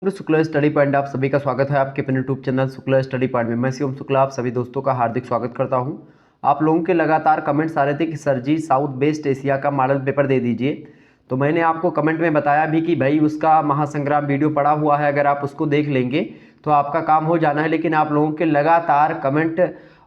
Shukla study point आप सभी का स्वागत है आपके अपने YouTube channel Shukla study point में। मैं शिवम शुक्ला आप सभी दोस्तों का हार्दिक स्वागत करता हूं। आप लोगों के लगातार कमेंट्स आ रहे थे कि सर जी साउथ वेस्ट एशिया का मॉडल पेपर दे दीजिए। तो मैंने आपको कमेंट में बताया भी कि भाई उसका महासंग्राम वीडियो पड़ा हुआ है, अगर आप उसको देख लेंगे तो आपका काम हो जाना है। लेकिन आप लोगों के लगातार कमेंट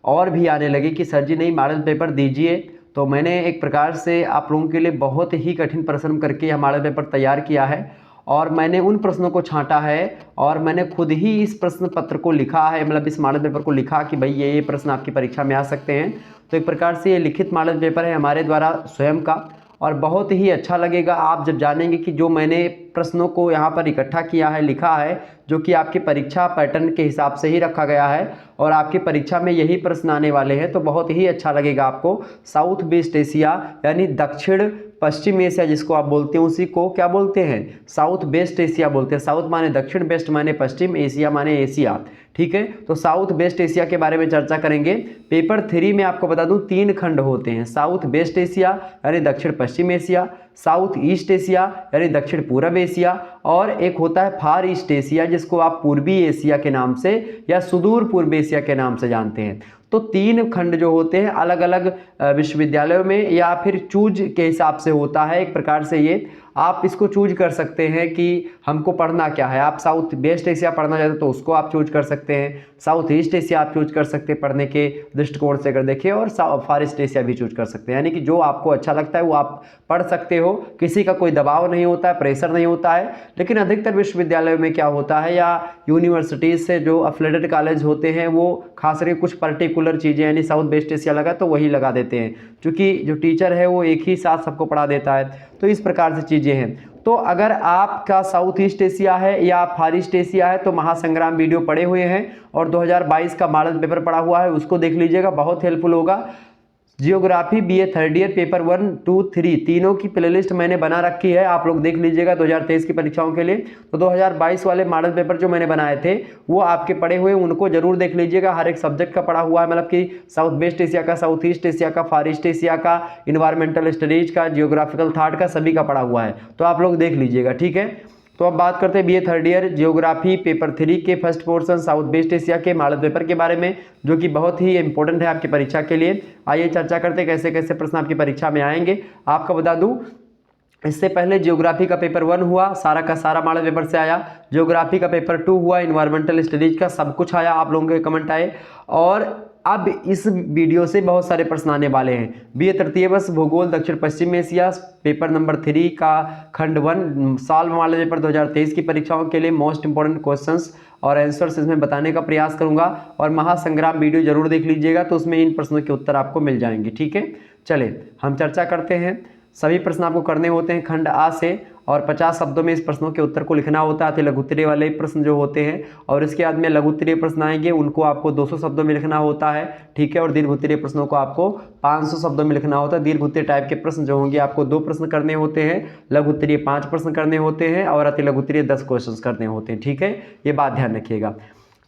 और भी आने लगे कि सर जी नहीं मॉडल पेपर दीजिए। तो मैंने एक प्रकार से आप लोगों के लिए बहुत ही कठिन परिश्रम करके यह मॉडल पेपर तैयार किया है और मैंने उन प्रश्नों को छांटा है और मैंने खुद ही इस प्रश्न पत्र को लिखा है, मतलब इस मॉडल पेपर को लिखा कि भाई ये प्रश्न आपकी परीक्षा में आ सकते हैं। तो एक प्रकार से ये लिखित मॉडल पेपर है हमारे द्वारा स्वयं का और बहुत ही अच्छा लगेगा आप जब जानेंगे कि जो मैंने प्रश्नों को यहाँ पर इकट्ठा किया है, लिखा है, जो कि आपकी परीक्षा पैटर्न के हिसाब से ही रखा गया है और आपकी परीक्षा में यही प्रश्न आने वाले हैं। तो बहुत ही अच्छा लगेगा आपको। साउथ वेस्ट एशिया यानी दक्षिण पश्चिम एशिया जिसको आप बोलते हैं, उसी को क्या बोलते हैं, साउथ वेस्ट एशिया बोलते हैं। साउथ माने दक्षिण, वेस्ट माने पश्चिम, एशिया माने एशिया। ठीक है, तो साउथ वेस्ट एशिया के बारे में चर्चा करेंगे। पेपर 3 में आपको बता दूं 3 खंड होते हैं। साउथ वेस्ट एशिया यानी दक्षिण पश्चिम एशिया, साउथ ईस्ट एशिया यानी दक्षिण पूर्व एशिया, और एक होता है फार ईस्ट एशिया जिसको आप पूर्वी एशिया के नाम से या सुदूर पूर्व एशिया के नाम से जानते हैं। तो 3 खंड जो होते हैं अलग अलग विश्वविद्यालयों में या फिर चूज के हिसाब से होता है। एक प्रकार से ये आप इसको चूज कर सकते हैं कि हमको पढ़ना क्या है। आप साउथ वेस्ट एशिया पढ़ना चाहते हैं तो उसको आप चूज कर सकते हैं, साउथ ईस्ट एशिया आप चूज कर सकते हैं पढ़ने के दृष्टिकोण से अगर देखें, और फार ईस्ट एशिया भी चूज कर सकते हैं। यानी कि जो आपको अच्छा लगता है वो आप पढ़ सकते हो, किसी का कोई दबाव नहीं होता है, प्रेशर नहीं होता है। लेकिन अधिकतर विश्वविद्यालयों में क्या होता है या यूनिवर्सिटीज से जो अफिलिएटेड कॉलेज होते हैं वो खास करके कुछ पर्टिकुलर चीज़ें यानी साउथ वेस्ट एशिया लगा तो वही लगा देते हैं, क्योंकि जो टीचर है वो एक ही साथ सबको पढ़ा देता है। तो इस प्रकार से चीज़ें हैं। तो अगर आपका साउथ ईस्ट एशिया है या फार ईस्ट एशिया है तो महासंग्राम वीडियो पड़े हुए हैं और 2022 का मॉडल पेपर पड़ा हुआ है, उसको देख लीजिएगा, बहुत हेल्पफुल होगा। Geography BA third year paper 1, 2, 3 तीनों की प्लेलिस्ट मैंने बना रखी है, आप लोग देख लीजिएगा 2023 की परीक्षाओं के लिए। तो 2022 वाले मॉडल पेपर जो मैंने बनाए थे वो आपके पड़े हुए, उनको जरूर देख लीजिएगा। हर एक सब्जेक्ट का पड़ा हुआ है, मतलब कि साउथ वेस्ट एशिया का, साउथ ईस्ट एशिया का, फार ईस्ट एशिया का, इन्वायरमेंटल स्टडीज का, जियोग्राफिकल थॉट का, सभी का पड़ा हुआ है। तो आप लोग देख लीजिएगा, ठीक है। तो अब बात करते हैं BA third year geography paper 3 के first portion south west Asia के मॉडल पेपर के बारे में, जो कि बहुत ही इंपॉर्टेंट है आपकी परीक्षा के लिए। आइए चर्चा करते हैं कैसे कैसे प्रश्न आपकी परीक्षा में आएंगे। आपको बता दूं इससे पहले जियोग्राफी का पेपर 1 हुआ, सारा का सारा मॉडल पेपर से आया। जियोग्राफी का पेपर 2 हुआ, इन्वायरमेंटल स्टडीज का सब कुछ आया, आप लोगों के कमेंट आए। और अब इस वीडियो से बहुत सारे प्रश्न आने वाले हैं। बीए तृतीय वर्ष भूगोल दक्षिण पश्चिम एशिया पेपर नंबर 3 का खंड 1 साल मॉडल पेपर 2023 की परीक्षाओं के लिए मोस्ट इंपॉर्टेंट क्वेश्चंस और आंसर्स इसमें बताने का प्रयास करूंगा। और महासंग्राम वीडियो जरूर देख लीजिएगा, तो उसमें इन प्रश्नों के उत्तर आपको मिल जाएंगे, ठीक है। चले हम चर्चा करते हैं। सभी प्रश्न आपको करने होते हैं खंड आ से और 50 शब्दों में इस प्रश्नों के उत्तर को लिखना होता है। लघुत्तरीय वाले प्रश्न जो होते हैं और इसके बाद में लघुत्तरीय प्रश्न आएंगे, उनको आपको 200 शब्दों में लिखना होता है, ठीक है। और दीर्घोत्तरीय प्रश्नों को आपको 500 शब्दों में लिखना होता है। दीर्घोत्तरीय टाइप के प्रश्न जो होंगे आपको 2 प्रश्न करने होते हैं, लघुत्तरीय 5 प्रश्न करने होते हैं और अति लघुत्तरीय 10 क्वेश्चन करने होते हैं, ठीक है। ये बात ध्यान रखिएगा।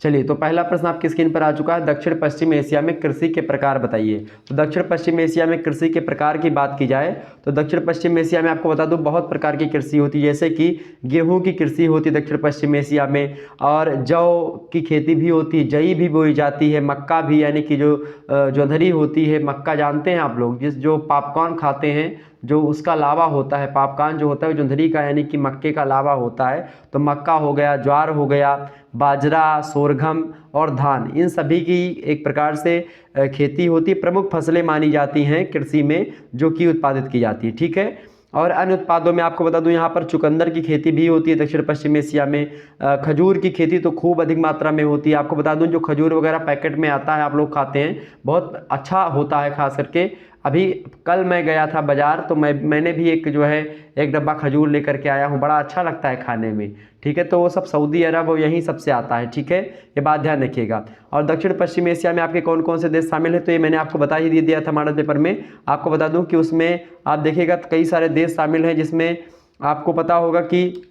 चलिए, तो पहला प्रश्न आपकी स्क्रीन पर आ चुका है। दक्षिण पश्चिम एशिया में कृषि के प्रकार बताइए। तो दक्षिण पश्चिम एशिया में कृषि के प्रकार की बात की जाए तो दक्षिण पश्चिम एशिया में आपको बता दूं बहुत प्रकार की कृषि होती है, जैसे कि गेहूं की कृषि होती है दक्षिण पश्चिम एशिया में, और जौ की खेती भी होती है, जई भी बोई जाती है, मक्का भी, यानी कि जो जोंधरी होती है, मक्का जानते हैं आप लोग, जिस जो पॉपकॉर्न खाते हैं, जो उसका लावा होता है, पॉपकॉर्न जो होता है जोंधरी का, यानी कि मक्के का लावा होता है। तो मक्का हो गया, ज्वार हो गया, बाजरा, सोरघम और धान, इन सभी की एक प्रकार से खेती होती है। प्रमुख फसलें मानी जाती हैं कृषि में जो कि उत्पादित की जाती है, ठीक है। और अन्य उत्पादों में आपको बता दूं यहाँ पर चुकंदर की खेती भी होती है दक्षिण पश्चिम एशिया में। खजूर की खेती तो खूब अधिक मात्रा में होती है। आपको बता दूं जो खजूर वगैरह पैकेट में आता है आप लोग खाते हैं, बहुत अच्छा होता है। खास करके अभी कल मैं गया था बाजार, तो मैंने भी एक जो है एक डब्बा खजूर लेकर के आया हूँ, बड़ा अच्छा लगता है खाने में, ठीक है। तो वो सब सऊदी अरब और यहीं सबसे आता है, ठीक है, ये बात ध्यान रखिएगा। और दक्षिण पश्चिम एशिया में आपके कौन कौन से देश शामिल है, तो ये मैंने आपको बता ही दिया था मॉडल पेपर में। आपको बता दूं कि उसमें आप देखिएगा कई सारे देश शामिल हैं, जिसमें आपको पता होगा कि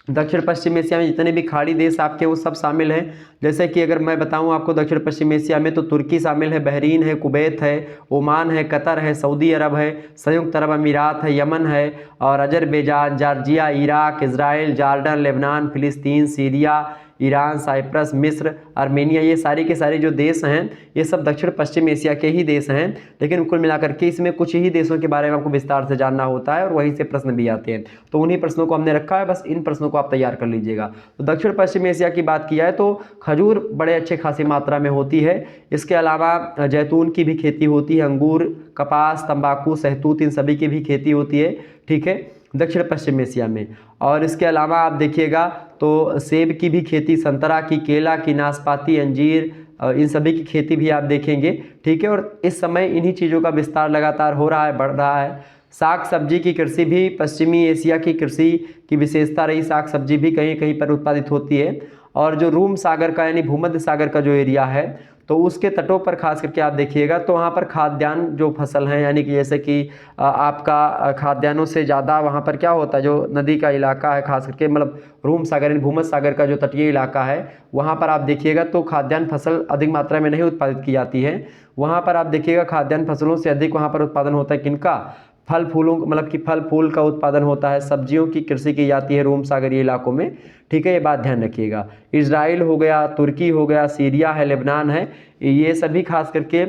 दक्षिण पश्चिम एशिया में जितने भी खाड़ी देश आपके वो सब शामिल हैं, जैसे कि अगर मैं बताऊं आपको दक्षिण पश्चिम एशिया में, तो तुर्की शामिल है, बहरीन है, कुवैत है, ओमान है, कतर है, सऊदी अरब है, संयुक्त अरब अमीरात है, यमन है, और Azerbaijan, Georgia, Iraq, Israel, Jordan, Lebanon, फिलिस्तीन, सीरिया, ईरान, साइप्रस, मिस्र, आर्मेनिया, ये सारी के सारे जो देश हैं ये सब दक्षिण पश्चिम एशिया के ही देश हैं। लेकिन कुल मिलाकर के इसमें कुछ ही देशों के बारे में आपको विस्तार से जानना होता है और वहीं से प्रश्न भी आते हैं, तो उन्हीं प्रश्नों को हमने रखा है, बस इन प्रश्नों को आप तैयार कर लीजिएगा। तो दक्षिण पश्चिम एशिया की बात की जाए तो खजूर बड़े अच्छे खासी मात्रा में होती है। इसके अलावा जैतून की भी खेती होती है, अंगूर, कपास, तंबाकू, सहतूत, इन सभी की भी खेती होती है, ठीक है, दक्षिण पश्चिम एशिया में। और इसके अलावा आप देखिएगा तो सेब की भी खेती, संतरा की, केला की, नाशपाती, अंजीर, इन सभी की खेती भी आप देखेंगे, ठीक है। और इस समय इन्हीं चीज़ों का विस्तार लगातार हो रहा है, बढ़ रहा है। साग सब्जी की कृषि भी पश्चिमी एशिया की कृषि की विशेषता रही, साग सब्जी भी कहीं कहीं पर उत्पादित होती है। और जो रूम सागर का यानी भूमध्य सागर का जो एरिया है, तो उसके तटों पर खास करके आप देखिएगा तो वहाँ पर खाद्यान्न जो फसल हैं, यानी कि जैसे कि आपका खाद्यान्नों से ज़्यादा वहाँ पर क्या होता है, जो नदी का इलाका है खास करके, मतलब रूम सागर यानी भूमध्य सागर का जो तटीय इलाका है, वहाँ पर आप देखिएगा तो खाद्यान्न फसल अधिक मात्रा में नहीं उत्पादित की जाती है। वहाँ पर आप देखिएगा खाद्यान्न फसलों से अधिक वहाँ पर उत्पादन होता है किनका, फल फूलों, मतलब कि फल फूल का उत्पादन होता है, सब्जियों की कृषि की जाती है रूम सागरीय इलाकों में, ठीक है, ये बात ध्यान रखिएगा। इजराइल हो गया, तुर्की हो गया, सीरिया है, लेबनान है, ये सभी खास करके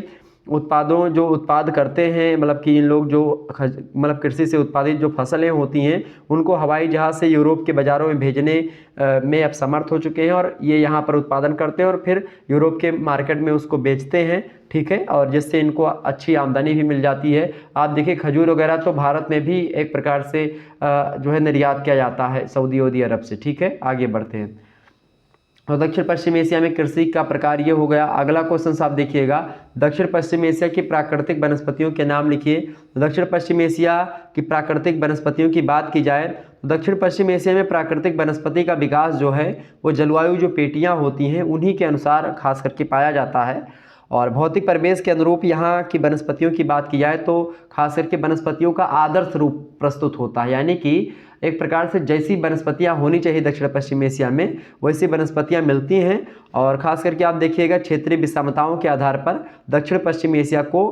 उत्पादों जो उत्पाद करते हैं, मतलब कि इन लोग जो मतलब कृषि से उत्पादित जो फसलें होती हैं उनको हवाई जहाज़ से यूरोप के बाज़ारों में भेजने में अब समर्थ हो चुके हैं, और ये यहाँ पर उत्पादन करते हैं और फिर यूरोप के मार्केट में उसको बेचते हैं, ठीक है, और जिससे इनको अच्छी आमदनी भी मिल जाती है। आप देखिए खजूर वगैरह तो भारत में भी एक प्रकार से जो है निर्यात किया जाता है सऊदी अरब से, ठीक है। आगे बढ़ते हैं। और दक्षिण पश्चिम एशिया में कृषि का प्रकार ये हो गया। अगला क्वेश्चन आप देखिएगा, दक्षिण पश्चिम एशिया की प्राकृतिक वनस्पतियों के नाम लिखिए। दक्षिण पश्चिम एशिया की प्राकृतिक वनस्पतियों की बात की जाए तो दक्षिण पश्चिम एशिया में प्राकृतिक वनस्पति का विकास जो है वो जलवायु जो पेटियाँ होती हैं उन्हीं के अनुसार खास करके पाया जाता है। और भौतिक परिवेश के अनुरूप यहाँ की वनस्पतियों की बात की जाए तो खास करके वनस्पतियों का आदर्श रूप प्रस्तुत होता है, यानी कि एक प्रकार से जैसी वनस्पतियाँ होनी चाहिए दक्षिण पश्चिम एशिया में वैसी वनस्पतियाँ मिलती हैं। और ख़ास करके आप देखिएगा क्षेत्रीय विषमताओं के आधार पर दक्षिण पश्चिम एशिया को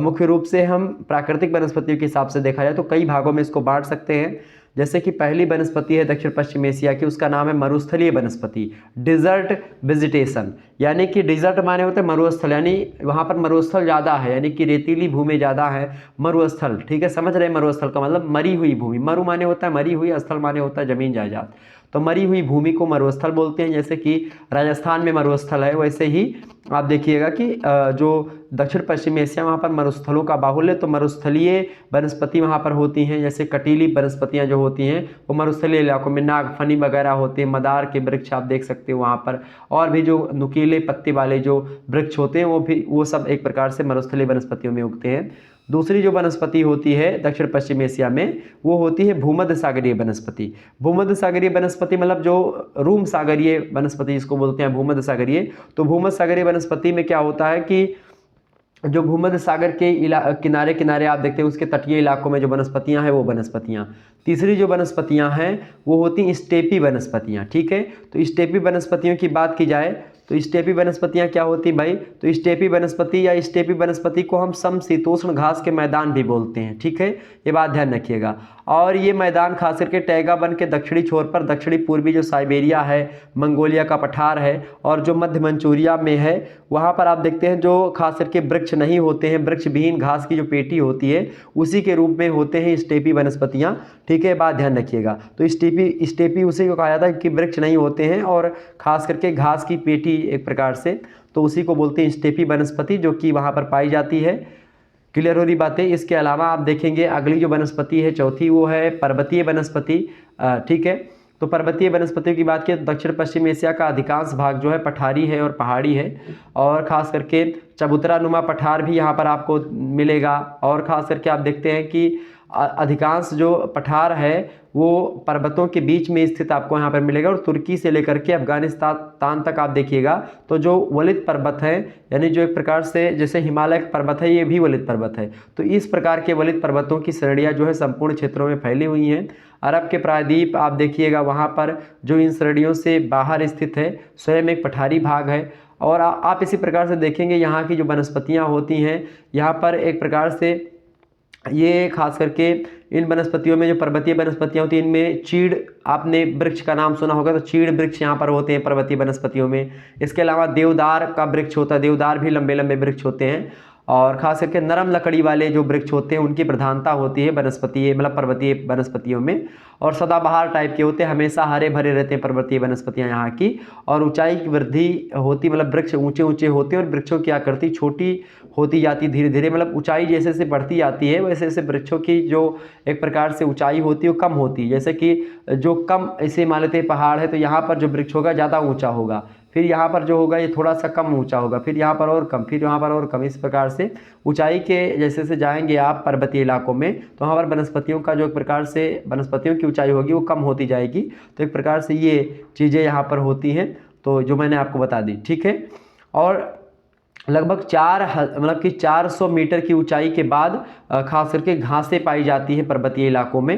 मुख्य रूप से हम प्राकृतिक वनस्पतियों के हिसाब से देखा जाए तो कई भागों में इसको बांट सकते हैं। जैसे कि पहली वनस्पति है दक्षिण पश्चिम एशिया की, उसका नाम है मरुस्थलीय वनस्पति, डिजर्ट वेजिटेशन, यानी कि डिजर्ट माने होते हैं मरुस्थल, यानी वहाँ पर मरुस्थल ज़्यादा है, यानी कि रेतीली भूमि ज़्यादा है, मरुस्थल, ठीक है, समझ रहे हैं। मरुस्थल का मतलब मरी हुई भूमि, मरु माने होता है मरी हुई, स्थल माने होता है जमीन जायदाद, तो मरी हुई भूमि को मरुस्थल बोलते हैं। जैसे कि राजस्थान में मरुस्थल है, वैसे ही आप देखिएगा कि जो दक्षिण पश्चिम एशिया वहाँ पर मरुस्थलों का बाहुल्य, तो मरुस्थलीय वनस्पति वहाँ पर होती हैं। जैसे कटीली वनस्पतियाँ जो होती हैं वो मरुस्थलीय इलाकों में, नागफनी वगैरह होते हैं, मदार के वृक्ष आप देख सकते हो वहाँ पर, और भी जो नुकीले पत्ते वाले जो वृक्ष होते हैं वो सब एक प्रकार से मरुस्थलीय वनस्पतियों में उगते हैं। दूसरी जो वनस्पति होती है दक्षिण पश्चिम एशिया में वो होती है भूमध्य सागरीय वनस्पति। भूमध्य सागरीय वनस्पति मतलब जो रूम सागरीय वनस्पति जिसको बोलते हैं भूमध्य सागरीय। तो भूमध्य सागरीय वनस्पति में क्या होता है कि जो भूमध्य सागर के किनारे किनारे आप देखते हैं उसके तटीय इलाकों में जो वनस्पतियां हैं वो वनस्पतियां। तीसरी जो वनस्पतियां हैं वो होती हैं स्टेपी वनस्पतियां, ठीक है। तो स्टेपी वनस्पतियों की बात की जाए तो स्टेपी वनस्पतियां क्या होती हैं भाई, तो स्टेपी वनस्पति या स्टेपी वनस्पति को हम समशीतोष्ण घास के मैदान भी बोलते हैं, ठीक है, ये बात ध्यान रखिएगा। और ये मैदान खास करके टैगा वन के दक्षिणी छोर पर, दक्षिणी पूर्वी जो साइबेरिया है, मंगोलिया का पठार है और जो मध्य मंचूरिया में है वहाँ पर आप देखते हैं जो खास करके वृक्ष नहीं होते हैं, वृक्ष विहीन घास की जो पेटी होती है उसी के रूप में होते हैं स्टेपी वनस्पतियाँ, ठीक है, बात ध्यान रखिएगा। तो स्टेपी उसी को कहा जाता है कि वृक्ष नहीं होते हैं और खास करके घास की पेटी एक प्रकार से, तो उसी को बोलते हैं स्टेपी वनस्पति जो कि वहाँ पर पाई जाती है। क्लियर हो रही बातें। इसके अलावा आप देखेंगे अगली जो वनस्पति है चौथी वो है पर्वतीय वनस्पति, ठीक है। तो पर्वतीय वनस्पतियों की बात करें तो दक्षिण पश्चिम एशिया का अधिकांश भाग जो है पठारी है और पहाड़ी है, और ख़ास करके चबूतरा नुमा पठार भी यहाँ पर आपको मिलेगा। और ख़ास करके आप देखते हैं कि अधिकांश जो पठार है वो पर्वतों के बीच में स्थित आपको यहाँ पर मिलेगा। और तुर्की से लेकर के अफगानिस्तान तक आप देखिएगा तो जो वलित पर्वत है, यानी जो एक प्रकार से जैसे हिमालय पर्वत है, ये भी वलित पर्वत है। तो इस प्रकार के वलित पर्वतों की श्रेणियाँ जो है संपूर्ण क्षेत्रों में फैली हुई हैं। अरब के प्रायद्वीप आप देखिएगा वहाँ पर जो इन श्रेणियों से बाहर स्थित है, स्वयं एक पठारी भाग है। और आप इसी प्रकार से देखेंगे यहाँ की जो वनस्पतियाँ होती हैं, यहाँ पर एक प्रकार से ये खास करके इन वनस्पतियों में जो पर्वतीय वनस्पतियाँ होती हैं, इनमें चीड़, आपने वृक्ष का नाम सुना होगा, तो चीड़ वृक्ष यहाँ पर होते हैं पर्वतीय वनस्पतियों में। इसके अलावा देवदार का वृक्ष होता है, देवदार भी लंबे लंबे वृक्ष होते हैं। और खास करके नरम लकड़ी वाले जो वृक्ष होते हैं उनकी प्रधानता होती है वनस्पतीय मतलब पर्वतीय वनस्पतियों में। और सदाबहार टाइप के होते हैं, हमेशा हरे भरे रहते हैं पर्वतीय वनस्पतियां यहाँ की। और ऊंचाई की वृद्धि होती, मतलब वृक्ष ऊंचे ऊंचे होते हैं और वृक्षों की आकृति छोटी होती जाती धीरे धीरे, मतलब ऊंचाई जैसे जैसे बढ़ती जाती है वैसे वैसे वृक्षों की जो एक प्रकार से ऊंचाई होती है वो कम होती है। जैसे कि जो कम ऐसे मान लेते हैं पहाड़ है तो यहाँ पर जो वृक्ष होगा ज़्यादा ऊँचा होगा, फिर यहाँ पर जो होगा ये थोड़ा सा कम ऊंचा होगा, फिर यहाँ पर और कम, फिर यहाँ पर और कम। इस प्रकार से ऊंचाई के जैसे से जाएंगे आप पर्वतीय इलाकों में तो वहाँ पर वनस्पतियों का जो एक प्रकार से वनस्पतियों की ऊंचाई होगी वो कम होती जाएगी। तो एक प्रकार से ये चीज़ें यहाँ पर होती हैं, तो जो मैंने आपको बता दी, ठीक है। और लगभग 400 मीटर की ऊंचाई के बाद खास करके घासें पाई जाती हैं पर्वतीय इलाकों में,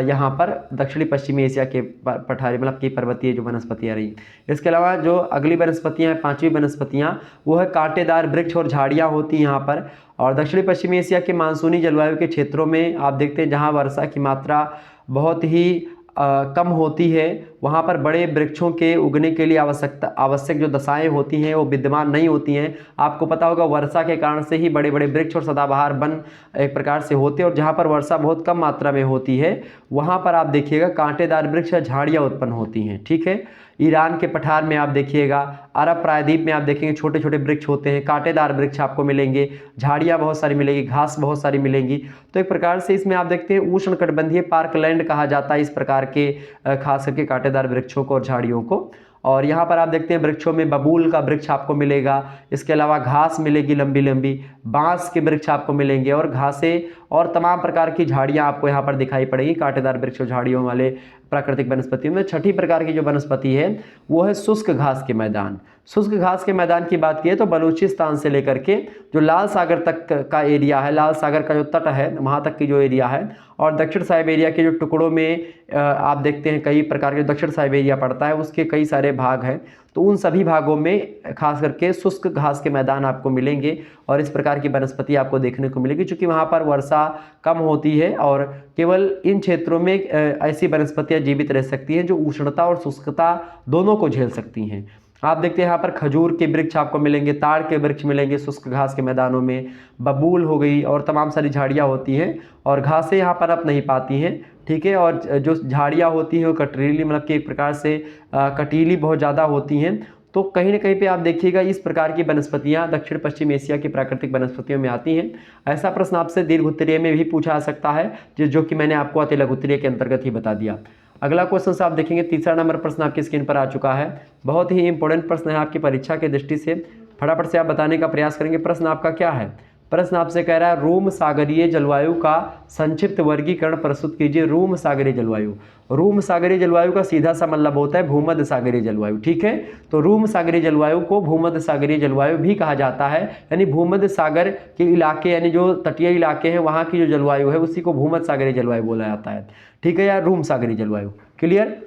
यहाँ पर दक्षिणी पश्चिमी एशिया के पठारी मतलब की पर्वतीय जो वनस्पतियाँ रही। इसके अलावा जो अगली वनस्पतियाँ हैं, 5वीं वनस्पतियाँ, वो है कांटेदार वृक्ष और झाड़ियाँ होती हैं यहाँ पर। और दक्षिणी पश्चिमी एशिया के मानसूनी जलवायु के क्षेत्रों में आप देखते हैं जहाँ वर्षा की मात्रा बहुत ही कम होती है, वहाँ पर बड़े वृक्षों के उगने के लिए आवश्यक जो दशाएं होती हैं वो विद्यमान नहीं होती हैं। आपको पता होगा वर्षा के कारण से ही बड़े बड़े वृक्ष और सदाबहार वन एक प्रकार से होते हैं। और जहाँ पर वर्षा बहुत कम मात्रा में होती है वहाँ पर आप देखिएगा कांटेदार वृक्ष या झाड़ियाँ उत्पन्न होती हैं, ठीक है। ईरान के पठार में आप देखिएगा, अरब प्रायद्वीप में आप देखेंगे छोटे छोटे वृक्ष होते हैं, कांटेदार वृक्ष आपको मिलेंगे, झाड़ियाँ बहुत सारी मिलेंगी, घास बहुत सारी मिलेंगी। तो एक प्रकार से इसमें आप देखते हैं उष्णकटिबंधीय पार्कलैंड कहा जाता है इस प्रकार के खास करके कांटेदार वृक्षों को और झाड़ियों को। और यहाँ पर आप देखते हैं वृक्षों में बबूल का वृक्ष आपको मिलेगा, इसके अलावा घास मिलेगी लंबी लंबी, बांस के वृक्ष आपको मिलेंगे और घासें और तमाम प्रकार की झाड़ियाँ आपको यहाँ पर दिखाई पड़ेगी कांटेदार वृक्ष और झाड़ियों वाले प्राकृतिक वनस्पतियों में। छठी प्रकार की जो वनस्पति है वो है शुष्क घास के मैदान। शुष्क घास के मैदान की बात की तो बलूचिस्तान से लेकर के जो लाल सागर तक का एरिया है, लाल सागर का जो तट है वहाँ तक की जो एरिया है, और दक्षिण साइबेरिया के जो टुकड़ों में आप देखते हैं कई प्रकार के दक्षिण साइबेरिया पड़ता है, उसके कई सारे भाग हैं। तो उन सभी भागों में खास करके शुष्क घास के मैदान आपको मिलेंगे और इस प्रकार की वनस्पति आपको देखने को मिलेगी, क्योंकि वहाँ पर वर्षा कम होती है और केवल इन क्षेत्रों में ऐसी वनस्पतियाँ जीवित रह सकती हैं जो उष्णता और शुष्कता दोनों को झेल सकती हैं। आप देखते हैं यहाँ पर खजूर के वृक्ष आपको मिलेंगे, ताड़ के वृक्ष मिलेंगे शुष्क घास के मैदानों में, बबूल हो गई और तमाम सारी झाड़ियाँ होती हैं और घासें यहाँ पर आप नहीं पाती हैं, ठीक है। और जो झाड़ियाँ होती हैं वो कटरीली मतलब कि एक प्रकार से कटीली बहुत ज़्यादा होती हैं। तो कहीं ना कहीं पे आप देखिएगा इस प्रकार की वनस्पतियाँ दक्षिण पश्चिम एशिया की प्राकृतिक वनस्पतियों में आती हैं। ऐसा प्रश्न आपसे दीर्घ उत्तरीय में भी पूछा जा सकता है जो कि मैंने आपको अति लघु उत्तरीय के अंतर्गत ही बता दिया। अगला क्वेश्चन से आप देखेंगे, तीसरा नंबर प्रश्न आपकी स्क्रीन पर आ चुका है। बहुत ही इंपॉर्टेंट प्रश्न है आपकी परीक्षा की दृष्टि से, फटाफट से आप बताने का प्रयास करेंगे। प्रश्न आपका क्या है? प्रश्न आपसे कह रहा है रोम सागरीय जलवायु का संक्षिप्त वर्गीकरण प्रस्तुत कीजिए। रोम सागरीय जलवायु, रोम सागरीय जलवायु का सीधा सा मतलब होता है भूमध्य सागरीय जलवायु, ठीक है। तो रोम सागरीय जलवायु को भूमध्य सागरीय जलवायु भी कहा जाता है, यानी भूमध्य सागर के इलाके यानी जो तटीय इलाके हैं वहाँ की जो जलवायु है उसी को भूमध्य सागरीय जलवायु बोला जाता है, ठीक है, या रोम सागरीय जलवायु। क्लियर?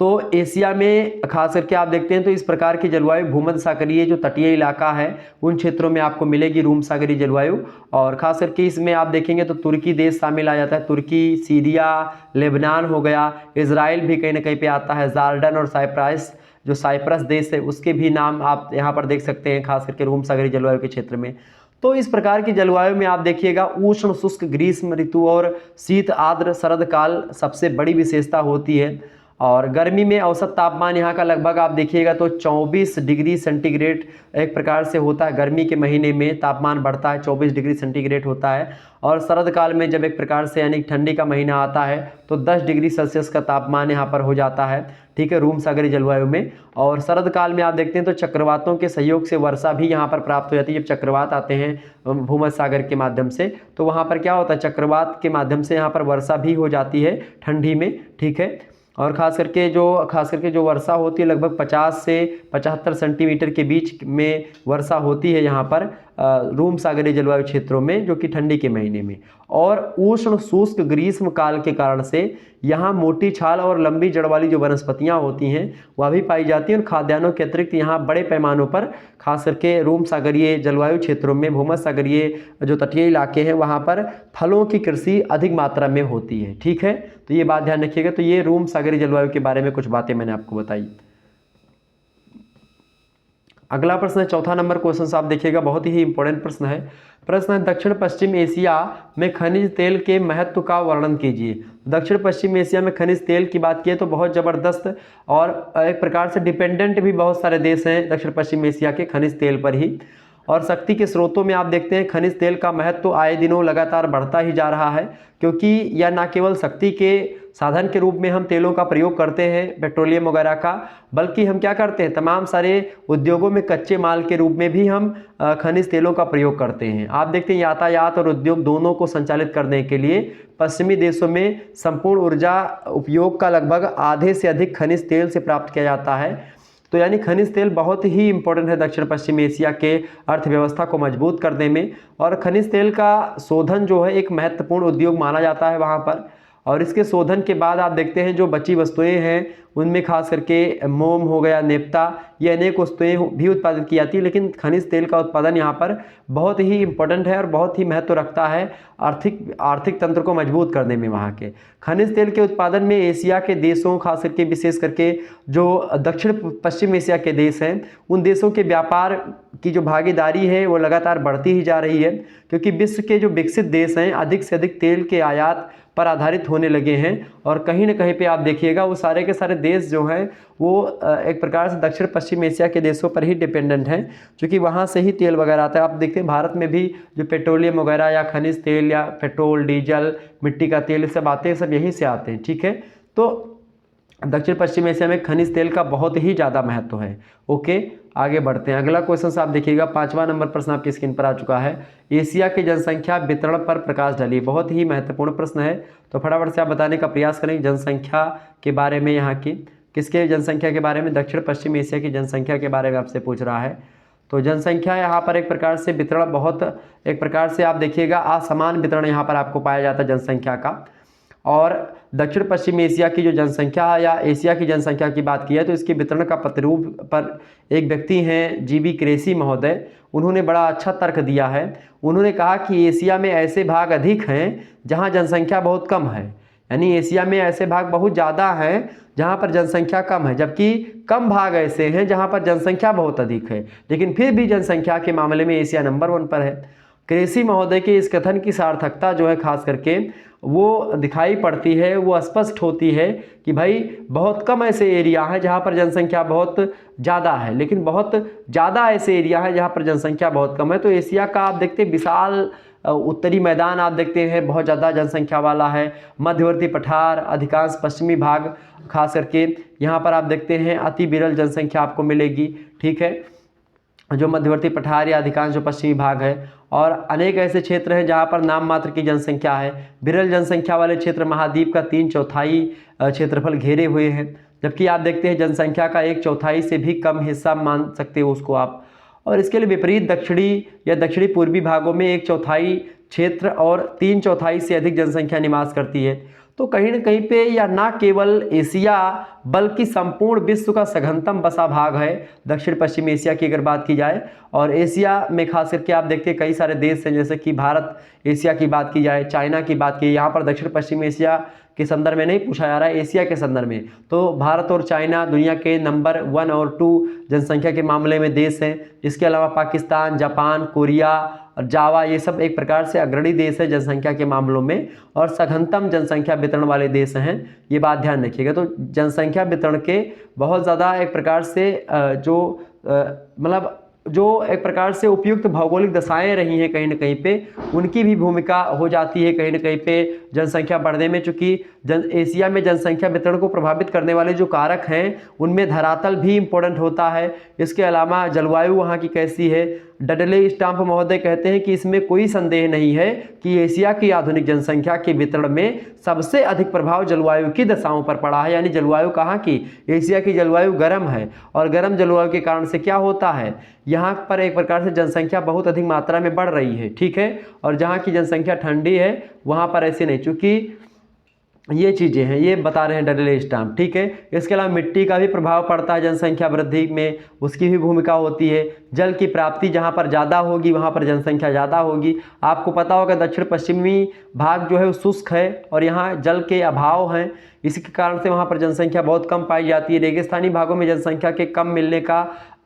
तो एशिया में खास करके आप देखते हैं तो इस प्रकार की जलवायु भूमध्य सागरीय जो तटीय इलाका है उन क्षेत्रों में आपको मिलेगी रोम सागरीय जलवायु। और खास करके इसमें आप देखेंगे तो तुर्की देश शामिल आ जाता है, तुर्की, सीरिया, लेबनान हो गया, इजराइल भी कहीं ना कहीं पे आता है, जॉर्डन और साइप्रस, जो साइप्रस देश है उसके भी नाम आप यहाँ पर देख सकते हैं खास करके रोम सागरीय जलवायु के क्षेत्र में। तो इस प्रकार की जलवायु में आप देखिएगा उष्ण शुष्क ग्रीष्म ऋतु और शीत आर्द्र शरद काल सबसे बड़ी विशेषता होती है। और गर्मी में औसत तापमान यहाँ का लगभग आप देखिएगा तो 24 डिग्री सेंटीग्रेड एक प्रकार से होता है। गर्मी के महीने में तापमान बढ़ता है, 24 डिग्री सेंटीग्रेड होता है। और शरद काल में जब एक प्रकार से यानी ठंडी का महीना आता है तो 10 डिग्री सेल्सियस का तापमान यहाँ पर हो जाता है, ठीक है, रूम सागरीय जलवायु में। और शरद काल में आप देखते हैं तो चक्रवातों के सहयोग से वर्षा भी यहाँ पर प्राप्त हो जाती है। जब चक्रवात आते हैं भूमध्य सागर के माध्यम से तो वहाँ पर क्या होता है, चक्रवात के माध्यम से यहाँ पर वर्षा भी हो जाती है ठंडी में, ठीक है। और खास करके जो वर्षा होती है लगभग 50 से 75 सेंटीमीटर के बीच में वर्षा होती है यहाँ पर रूम सागरीय जलवायु क्षेत्रों में, जो कि ठंडी के महीने में। और उष्ण शुष्क ग्रीष्म काल के कारण से यहाँ मोटी छाल और लंबी जड़ वाली जो वनस्पतियाँ होती हैं वह भी पाई जाती हैं। और खाद्यान्नों के अतिरिक्त यहाँ बड़े पैमानों पर खास करके रूम सागरीय जलवायु क्षेत्रों में, भूमध्य सागरीय जो तटीय इलाके हैं वहाँ पर फलों की कृषि अधिक मात्रा में होती है, ठीक है। तो ये बात ध्यान रखिएगा। तो ये रूम सागरीय जलवायु के बारे में कुछ बातें मैंने आपको बताई। अगला प्रश्न है, चौथा नंबर क्वेश्चन आप देखिएगा, बहुत ही इंपॉर्टेंट प्रश्न है। प्रश्न है, दक्षिण पश्चिम एशिया में खनिज तेल के महत्व का वर्णन कीजिए। दक्षिण पश्चिम एशिया में खनिज तेल की बात की तो बहुत ज़बरदस्त और एक प्रकार से डिपेंडेंट भी बहुत सारे देश हैं दक्षिण पश्चिम एशिया के खनिज तेल पर ही। और शक्ति के स्रोतों में आप देखते हैं खनिज तेल का महत्व आए दिनों लगातार बढ़ता ही जा रहा है, क्योंकि यह न केवल शक्ति के साधन के रूप में हम तेलों का प्रयोग करते हैं पेट्रोलियम वगैरह का, बल्कि हम क्या करते हैं तमाम सारे उद्योगों में कच्चे माल के रूप में भी हम खनिज तेलों का प्रयोग करते हैं। आप देखते हैं यातायात और उद्योग दोनों को संचालित करने के लिए पश्चिमी देशों में संपूर्ण ऊर्जा उपयोग का लगभग आधे से अधिक खनिज तेल से प्राप्त किया जाता है। तो यानी खनिज तेल बहुत ही इंपॉर्टेंट है दक्षिण पश्चिम एशिया के अर्थव्यवस्था को मजबूत करने में। और खनिज तेल का शोधन जो है एक महत्वपूर्ण उद्योग माना जाता है वहाँ पर। और इसके शोधन के बाद आप देखते हैं जो बची वस्तुएं हैं उनमें खास करके मोम हो गया, नेफ्ता, ये अनेक वस्तुएं भी उत्पादित की जाती है। लेकिन खनिज तेल का उत्पादन यहाँ पर बहुत ही इंपॉर्टेंट है और बहुत ही महत्व रखता है आर्थिक तंत्र को मजबूत करने में। वहाँ के खनिज तेल के उत्पादन में एशिया के देशों, खास करके विशेष करके जो दक्षिण पश्चिम एशिया के देश हैं, उन देशों के व्यापार की जो भागीदारी है वो लगातार बढ़ती ही जा रही है, क्योंकि विश्व के जो विकसित देश हैं अधिक से अधिक तेल के आयात पर आधारित होने लगे हैं। और कहीं ना कहीं पे आप देखिएगा वो सारे के सारे देश जो हैं वो एक प्रकार से दक्षिण पश्चिम एशिया के देशों पर ही डिपेंडेंट हैं, क्योंकि वहाँ से ही तेल वगैरह आता है। आप देखते हैं भारत में भी जो पेट्रोलियम वगैरह या खनिज तेल या पेट्रोल, डीजल, मिट्टी का तेल, ये सब आते हैं, सब यहीं से आते हैं, ठीक है। तो दक्षिण पश्चिम एशिया में खनिज तेल का बहुत ही ज़्यादा महत्व है। ओके, आगे बढ़ते हैं। अगला क्वेश्चन से आप देखिएगा, 5वां नंबर प्रश्न आपकी स्क्रीन पर आ चुका है। एशिया की जनसंख्या वितरण पर प्रकाश डालिए। बहुत ही महत्वपूर्ण प्रश्न है, तो फटाफट से आप बताने का प्रयास करें जनसंख्या के बारे में। यहाँ की किसके जनसंख्या के बारे में? दक्षिण पश्चिम एशिया की जनसंख्या के बारे में आपसे पूछ रहा है। तो जनसंख्या यहाँ पर एक प्रकार से वितरण बहुत एक प्रकार से आप देखिएगा असमान वितरण यहाँ पर आपको पाया जाता है जनसंख्या का। और दक्षिण पश्चिम एशिया की जो जनसंख्या है या एशिया की जनसंख्या की बात की है तो इसके वितरण का प्रतिरूप पर एक व्यक्ति हैं जीबी क्रेसी महोदय, उन्होंने बड़ा अच्छा तर्क दिया है। उन्होंने कहा कि एशिया में ऐसे भाग अधिक हैं जहां जनसंख्या बहुत कम है, यानी एशिया में ऐसे भाग बहुत ज़्यादा हैं जहां पर जनसंख्या कम है, जबकि कम भाग ऐसे हैं जहां पर जनसंख्या बहुत अधिक है। लेकिन फिर भी जनसंख्या के मामले में एशिया नंबर 1 पर है। क्रेसी महोदय के इस कथन की सार्थकता जो है खास करके वो दिखाई पड़ती है, वो स्पष्ट होती है कि भाई बहुत कम ऐसे एरिया हैं जहाँ पर जनसंख्या बहुत ज़्यादा है, लेकिन बहुत ज़्यादा ऐसे एरिया हैं जहाँ पर जनसंख्या बहुत कम है। तो एशिया का आप देखते हैं विशाल उत्तरी मैदान आप देखते हैं बहुत ज़्यादा जनसंख्या वाला है, मध्यवर्ती पठार, अधिकांश पश्चिमी भाग खास करके यहाँ पर आप देखते हैं अति विरल जनसंख्या आपको मिलेगी, ठीक है, जो मध्यवर्ती पठार या अधिकांश जो पश्चिमी भाग है। और अनेक ऐसे क्षेत्र हैं जहाँ पर नाम मात्र की जनसंख्या है। विरल जनसंख्या वाले क्षेत्र महाद्वीप का 3/4 क्षेत्रफल घेरे हुए हैं, जबकि आप देखते हैं जनसंख्या का 1/4 से भी कम हिस्सा मान सकते हो उसको आप। और इसके लिए विपरीत दक्षिणी या दक्षिणी पूर्वी भागों में 1/4 क्षेत्र और 3/4 से अधिक जनसंख्या निवास करती है। तो कहीं ना कहीं पे या ना केवल एशिया बल्कि संपूर्ण विश्व का सघनतम बसा भाग है दक्षिण पश्चिम एशिया की अगर बात की जाए। और एशिया में खास करके आप देखते हैं कई सारे देश हैं, जैसे कि भारत एशिया की बात की जाए, चाइना की बात की, यहाँ पर दक्षिण पश्चिम एशिया के संदर्भ में नहीं पूछा जा रहा है, एशिया के संदर्भ में। तो भारत और चाइना दुनिया के नंबर 1 और 2 जनसंख्या के मामले में देश हैं। इसके अलावा पाकिस्तान, जापान, कोरिया और जावा, ये सब एक प्रकार से अग्रणी देश है जनसंख्या के मामलों में और सघनतम जनसंख्या वितरण वाले देश हैं। ये बात ध्यान रखिएगा। तो जनसंख्या वितरण के बहुत ज़्यादा एक प्रकार से मतलब जो एक प्रकार से उपयुक्त भौगोलिक दशाएं रही हैं कहीं ना कहीं पे, उनकी भी भूमिका हो जाती है कहीं ना कहीं पे जनसंख्या बढ़ने में। चूंकि एशिया में जनसंख्या वितरण को प्रभावित करने वाले जो कारक हैं उनमें धरातल भी इम्पोर्टेंट होता है। इसके अलावा जलवायु वहाँ की कैसी है। डडले स्टाम्प महोदय कहते हैं कि इसमें कोई संदेह नहीं है कि एशिया की आधुनिक जनसंख्या के वितरण में सबसे अधिक प्रभाव जलवायु की दशाओं पर पड़ा है। यानी जलवायु कहाँ की, एशिया की जलवायु गर्म है और गर्म जलवायु के कारण से क्या होता है, यहाँ पर एक प्रकार से जनसंख्या बहुत अधिक मात्रा में बढ़ रही है, ठीक है। और जहाँ की जनसंख्या ठंडी है वहाँ पर ऐसे नहीं, चूँकि ये चीज़ें हैं, ये बता रहे हैं डडले स्टाम्प, ठीक है। इसके अलावा मिट्टी का भी प्रभाव पड़ता है जनसंख्या वृद्धि में, उसकी भी भूमिका होती है। जल की प्राप्ति जहाँ पर ज़्यादा होगी वहाँ पर जनसंख्या ज़्यादा होगी। आपको पता होगा दक्षिण पश्चिमी भाग जो है वो शुष्क है और यहाँ जल के अभाव हैं, इसके कारण से वहाँ पर जनसंख्या बहुत कम पाई जाती है। रेगिस्तानी भागों में जनसंख्या के कम मिलने का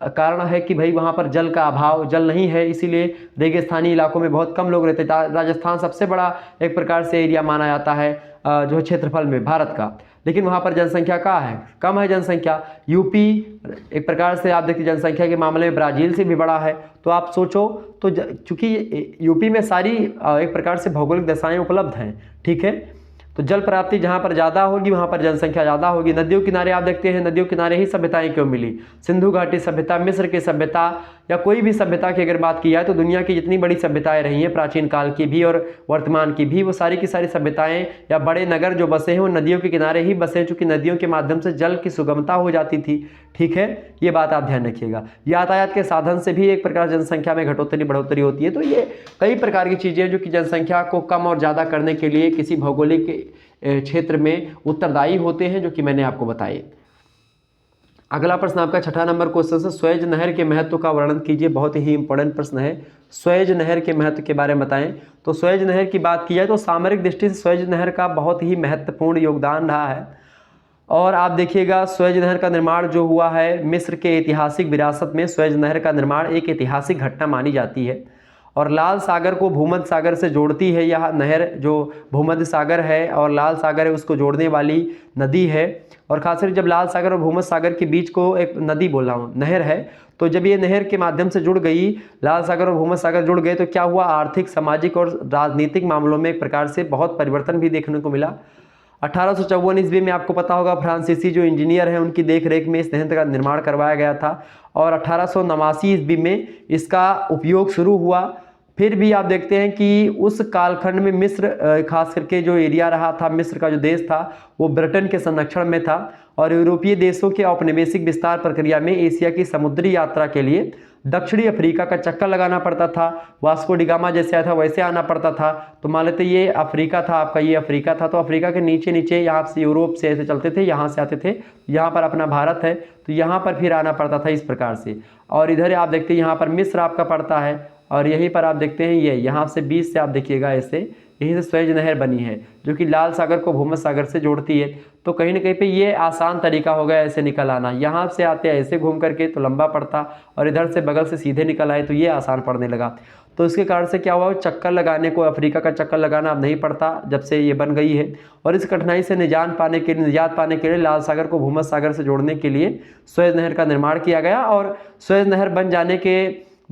कारण है कि भाई वहाँ पर जल का अभाव, जल नहीं है, इसीलिए रेगिस्तानी इलाकों में बहुत कम लोग रहते हैं। राजस्थान सबसे बड़ा एक प्रकार से एरिया माना जाता है जो है क्षेत्रफल में भारत का, लेकिन वहाँ पर जनसंख्या कहाँ है, कम है जनसंख्या। यूपी एक प्रकार से आप देखिए जनसंख्या के मामले में ब्राज़ील से भी बड़ा है। तो आप सोचो, तो चूँकि यूपी में सारी एक प्रकार से भौगोलिक दशाएँ उपलब्ध हैं, ठीक है। तो जल प्राप्ति जहाँ पर ज़्यादा होगी वहाँ पर जनसंख्या ज़्यादा होगी। नदियों किनारे आप देखते हैं, नदियों किनारे ही सभ्यताएं क्यों मिली। सिंधु घाटी सभ्यता, मिस्र की सभ्यता या कोई भी सभ्यता की अगर बात की जाए तो दुनिया की जितनी बड़ी सभ्यताएं रही हैं प्राचीन काल की भी और वर्तमान की भी, वो सारी की सारी सभ्यताएं या बड़े नगर जो बसे हैं वो नदियों के किनारे ही बसे हैं, चूँकि नदियों के माध्यम से जल की सुगमता हो जाती थी, ठीक है। ये बात आप ध्यान रखिएगा। यातायात के साधन से भी एक प्रकार जनसंख्या में घटोतरी बढ़ोतरी होती है। तो ये कई प्रकार की चीज़ें जो कि जनसंख्या को कम और ज़्यादा करने के लिए किसी भौगोलिक क्षेत्र में उत्तरदायी होते हैं, जो कि मैंने आपको बताए। अगला प्रश्न आपका 6 नंबर क्वेश्चन से स्वेज नहर के महत्व का वर्णन कीजिए। बहुत ही इंपॉर्टेंट प्रश्न है, स्वेज नहर के महत्व के बारे में बताएं। तो स्वेज नहर की बात की जाए तो सामरिक दृष्टि से स्वेज नहर का बहुत ही महत्वपूर्ण योगदान रहा है। और आप देखिएगा स्वेज नहर का निर्माण जो हुआ है मिस्र के ऐतिहासिक विरासत में, स्वेज नहर का निर्माण एक ऐतिहासिक घटना मानी जाती है और लाल सागर को भूमध्य सागर से जोड़ती है। यह नहर जो भूमध्य सागर है और लाल सागर है उसको जोड़ने वाली नदी है। और खासकर जब लाल सागर और भूमध्य सागर के बीच को एक नदी बोल रहा हूँ, नहर है, तो जब ये नहर के माध्यम से जुड़ गई, लाल सागर और भूमध्य सागर जुड़ गए, तो क्या हुआ, आर्थिक, सामाजिक और राजनीतिक मामलों में एक प्रकार से बहुत परिवर्तन भी देखने को मिला। 1854 ईस्वी में आपको पता होगा फ्रांसीसी जो इंजीनियर हैं उनकी देखरेख में इस नहर का निर्माण करवाया गया था और 1889 ईस्वी में इसका उपयोग शुरू हुआ। फिर भी आप देखते हैं कि उस कालखंड में मिस्र खास करके जो एरिया रहा था, मिस्र का जो देश था वो ब्रिटेन के संरक्षण में था और यूरोपीय देशों के औपनिवेशिक विस्तार प्रक्रिया में एशिया की समुद्री यात्रा के लिए दक्षिणी अफ्रीका का चक्कर लगाना पड़ता था। वास्को डी गामा जैसे आया था वैसे आना पड़ता था। तो मान लेते ये अफ्रीका था आपका, ये अफ्रीका था, तो अफ्रीका के नीचे नीचे यहाँ से यूरोप से ऐसे चलते थे, यहाँ से आते थे, यहाँ पर अपना भारत है तो यहाँ पर फिर आना पड़ता था इस प्रकार से। और इधर आप देखते हैं यहाँ पर मिस्र आपका पड़ता है और यहीं पर आप देखते हैं ये यहाँ से बीच से आप देखिएगा ऐसे यहीं से स्वेज नहर बनी है जो कि लाल सागर को भूमध्य सागर से जोड़ती है। तो कहीं ना कहीं पे ये आसान तरीका हो गया ऐसे निकल आना, यहाँ से आते ऐसे घूम करके तो लंबा पड़ता और इधर से बगल से सीधे निकल आए तो ये आसान पड़ने लगा। तो इसके कारण से क्या हुआ, चक्कर लगाने को, अफ्रीका का चक्कर लगाना अब नहीं पड़ता जब से ये बन गई है। और इस कठिनाई से निजात पाने के लिए लाल सागर को भूमध्य सागर से जोड़ने के लिए स्वेज नहर का निर्माण किया गया। और स्वेज नहर बन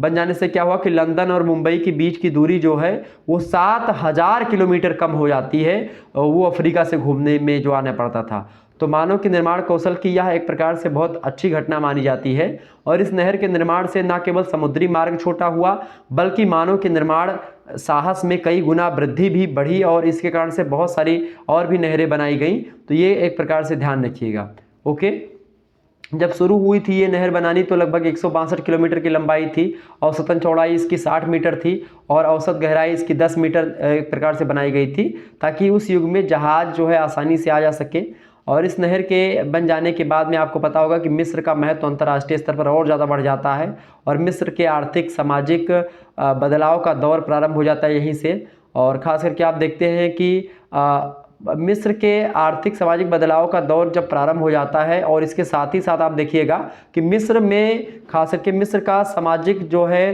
जाने से क्या हुआ कि लंदन और मुंबई के बीच की दूरी जो है वो 7000 किलोमीटर कम हो जाती है, वो अफ्रीका से घूमने में जो आना पड़ता था। तो मानव के निर्माण कौशल की यह एक प्रकार से बहुत अच्छी घटना मानी जाती है। और इस नहर के निर्माण से न केवल समुद्री मार्ग छोटा हुआ बल्कि मानव के निर्माण साहस में कई गुना वृद्धि भी बढ़ी और इसके कारण से बहुत सारी और भी नहरें बनाई गई। तो ये एक प्रकार से ध्यान रखिएगा। ओके, जब शुरू हुई थी ये नहर बनानी तो लगभग 162 किलोमीटर की लंबाई थी, औसतन चौड़ाई इसकी 60 मीटर थी और औसत गहराई इसकी 10 मीटर एक प्रकार से बनाई गई थी ताकि उस युग में जहाज जो है आसानी से आ जा सके। और इस नहर के बन जाने के बाद में आपको पता होगा कि मिस्र का महत्व अंतर्राष्ट्रीय स्तर पर और ज़्यादा बढ़ जाता है और मिस्र के आर्थिक सामाजिक बदलाव का दौर प्रारंभ हो जाता है यहीं से। और ख़ास करके आप देखते हैं कि मिस्र के आर्थिक सामाजिक बदलाव का दौर जब प्रारंभ हो जाता है और इसके साथ ही साथ आप देखिएगा कि मिस्र में खास करके मिस्र का सामाजिक जो है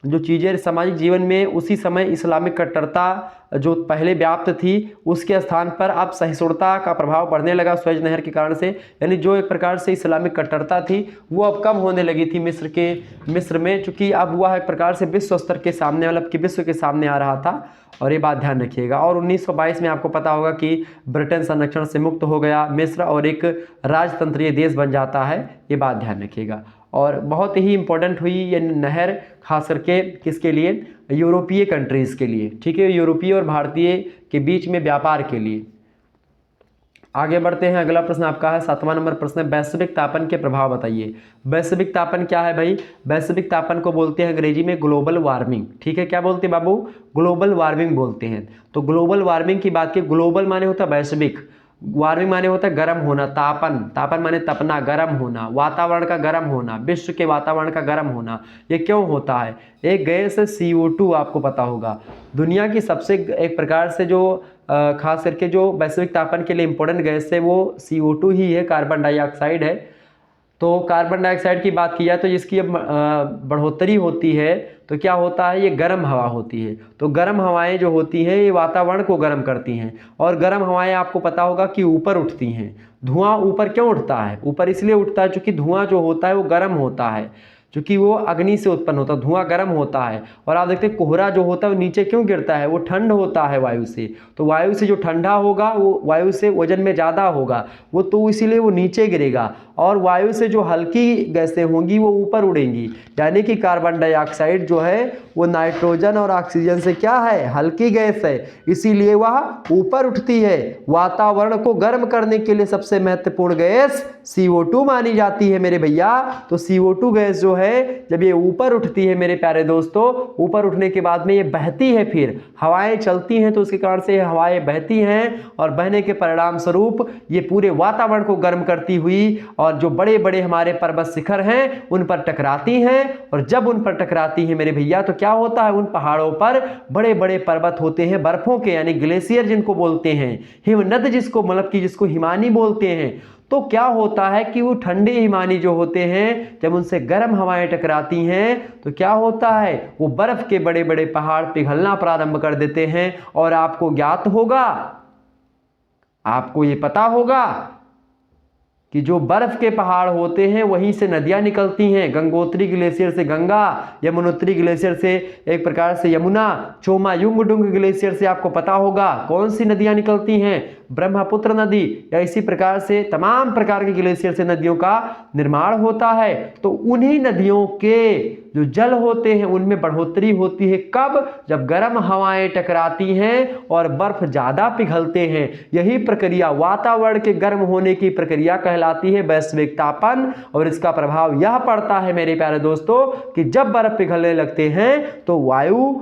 जो चीज़ें सामाजिक जीवन में उसी समय इस्लामिक कट्टरता जो पहले व्याप्त थी उसके स्थान पर अब सहिष्णुता का प्रभाव बढ़ने लगा सुएज नहर के कारण से। यानी जो एक प्रकार से इस्लामिक कट्टरता थी वो अब कम होने लगी थी मिस्र में, चूँकि अब वह एक प्रकार से विश्व स्तर के सामने, मतलब कि विश्व के सामने आ रहा था। और ये बात ध्यान रखिएगा। और 1922 में आपको पता होगा कि ब्रिटेन संरक्षण से मुक्त हो गया मिस्र और एक राजतंत्रीय देश बन जाता है, ये बात ध्यान रखिएगा। और बहुत ही इंपॉर्टेंट हुई ये नहर खास करके किसके लिए, यूरोपीय कंट्रीज़ के लिए, ठीक है, यूरोपीय और भारतीय के बीच में व्यापार के लिए। आगे बढ़ते हैं, अगला प्रश्न आपका है 7वां नंबर प्रश्न है, वैश्विक तापन के प्रभाव बताइए। वैश्विक तापन क्या है भाई? वैश्विक तापन को बोलते हैं अंग्रेजी में ग्लोबल वार्मिंग, ठीक है। क्या बोलते हैं बाबू? ग्लोबल वार्मिंग बोलते हैं। तो ग्लोबल वार्मिंग की बात की, ग्लोबल माने होता है वैश्विक, वार्मिंग माने होता है गर्म होना, तापन माने तपना, गर्म होना, वातावरण का गर्म होना, विश्व के वातावरण का गर्म होना। ये क्यों होता है? एक गैस है CO2, आपको पता होगा दुनिया की सबसे एक प्रकार से जो खास करके जो वैश्विक तापन के लिए इंपॉर्टेंट गैस है वो CO2 ही है, कार्बन डाइऑक्साइड है। तो कार्बन डाइऑक्साइड की बात की जाए तो जिसकी अब बढ़ोतरी होती है तो क्या होता है, ये गर्म हवा होती है। तो गर्म हवाएं जो होती हैं ये वातावरण को गर्म करती हैं, और गर्म हवाएं आपको पता होगा कि ऊपर उठती हैं। धुआं ऊपर क्यों उठता है? ऊपर इसलिए उठता है क्योंकि धुआं जो होता है वो गर्म होता है, क्योंकि वो अग्नि से उत्पन्न होता है, धुआं गर्म होता है। और आप देखते हैं कोहरा जो होता है वो नीचे क्यों गिरता है? वो ठंड होता है वायु से। तो वायु से जो ठंडा होगा वो वायु से वजन में ज़्यादा होगा, वो तो इसीलिए वो नीचे गिरेगा। और वायु से जो हल्की गैसें होंगी वो ऊपर उड़ेंगी, यानी कि कार्बन डाइऑक्साइड जो है वो नाइट्रोजन और ऑक्सीजन से क्या है, हल्की गैस है, इसीलिए वह ऊपर उठती है। वातावरण को गर्म करने के लिए सबसे महत्वपूर्ण गैस CO2 मानी जाती है मेरे भैया। तो CO2 गैस जो है जब ये ऊपर उठती है मेरे प्यारे दोस्तों, ऊपर उठने के बाद में ये बहती है, फिर हवाएं चलती हैं तो उसके कारण से हवाएं बहती हैं, और बहने के परिणाम स्वरूप ये पूरे वातावरण को गर्म करती हुई और जो बड़े बड़े हमारे पर्वत शिखर हैं उन पर टकराती हैं। और जब उन पर टकराती हैं मेरे भैया तो क्या होता है, उन पहाड़ों पर बड़े बड़े पर्वत होते हैं बर्फों के, यानी ग्लेशियर जिनको बोलते हैं, हिमनद जिसको मतलब कि जिसको हिमानी बोलते हैं। तो क्या होता है कि वो ठंडे हिमानी जो होते हैं जब उनसे गर्म हवाएं टकराती हैं तो क्या होता है, वो बर्फ के बड़े बड़े पहाड़ पिघलना प्रारंभ कर देते हैं। और आपको ज्ञात होगा, आपको ये पता होगा कि जो बर्फ के पहाड़ होते हैं वहीं से नदियां निकलती हैं। गंगोत्री ग्लेशियर से गंगा, यमुनोत्री ग्लेशियर से एक प्रकार से यमुना, चोमा युंगडुंग ग्लेशियर से आपको पता होगा कौन सी नदियां निकलती हैं, ब्रह्मपुत्र नदी, या इसी प्रकार से तमाम प्रकार के ग्लेशियर से नदियों का निर्माण होता है। तो उन्हीं नदियों के जो जल होते हैं उनमें बढ़ोतरी होती है, कब? जब गर्म हवाएं टकराती हैं और बर्फ ज्यादा पिघलते हैं। यही प्रक्रिया वातावरण के गर्म होने की प्रक्रिया कहलाती है वैश्विक तापन। और इसका प्रभाव यह पड़ता है मेरे प्यारे दोस्तों कि जब बर्फ पिघलने लगते हैं तो वायु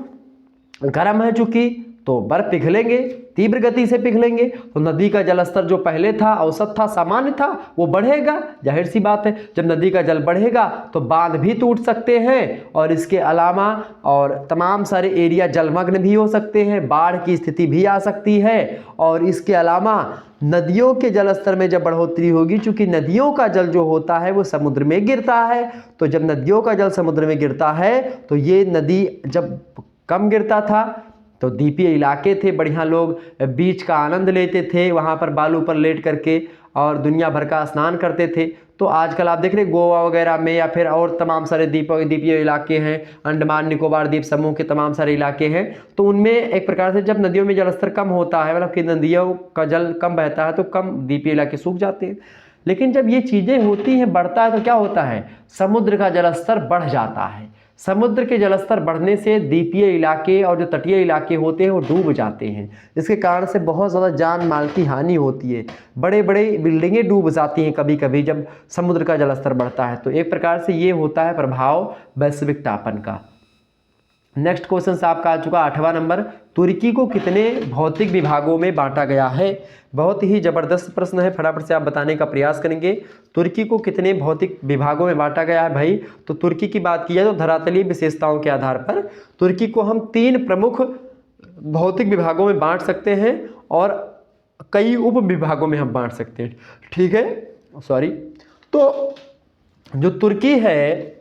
गर्म है चूंकि, तो बर्फ पिघलेंगे, तीव्र गति से पिघलेंगे, तो नदी का जलस्तर जो पहले था, औसत था, सामान्य था, वो बढ़ेगा। जाहिर सी बात है, जब नदी का जल बढ़ेगा तो बांध भी टूट सकते हैं, और इसके अलावा और तमाम सारे एरिया जलमग्न भी हो सकते हैं, बाढ़ की स्थिति भी आ सकती है। और इसके अलावा नदियों के जलस्तर में जब बढ़ोतरी होगी, चूंकि नदियों का जल जो होता है वो समुद्र में गिरता है, तो जब नदियों का जल समुद्र में गिरता है तो ये नदी जब कम गिरता था तो द्वीपीय इलाके थे, बढ़िया लोग बीच का आनंद लेते थे, वहाँ पर बालू पर लेट करके और दुनिया भर का स्नान करते थे। तो आजकल आप देख रहे गोवा वगैरह में या फिर और तमाम सारे द्वीपीय इलाके हैं, अंडमान निकोबार द्वीप समूह के तमाम सारे इलाके हैं, तो उनमें एक प्रकार से जब नदियों में जलस्तर कम होता है, मतलब कि नदियों का जल कम बहता है तो कम द्वीपीय इलाके सूख जाते हैं। लेकिन जब ये चीज़ें होती हैं, बढ़ता है, तो क्या होता है, समुद्र का जलस्तर बढ़ जाता है। समुद्र के जलस्तर बढ़ने से द्वीपीय इलाके और जो तटीय इलाके होते हैं वो डूब जाते हैं, जिसके कारण से बहुत ज़्यादा जान माल की हानि होती है। बड़े बड़े बिल्डिंगें डूब जाती हैं कभी कभी जब समुद्र का जलस्तर बढ़ता है। तो एक प्रकार से ये होता है प्रभाव वैश्विक तापन का। नेक्स्ट क्वेश्चन से आपका आ चुका 8वां नंबर, तुर्की को कितने भौतिक विभागों में बांटा गया है? बहुत ही जबरदस्त प्रश्न है, फटाफट से आप बताने का प्रयास करेंगे। तुर्की को कितने भौतिक विभागों में बांटा गया है भाई? तो तुर्की की बात की जाए तो धरातलीय विशेषताओं के आधार पर तुर्की को हम 3 प्रमुख भौतिक विभागों में बांट सकते हैं और कई उप विभागों में हम बांट सकते हैं, ठीक है, सॉरी। तो जो तुर्की है,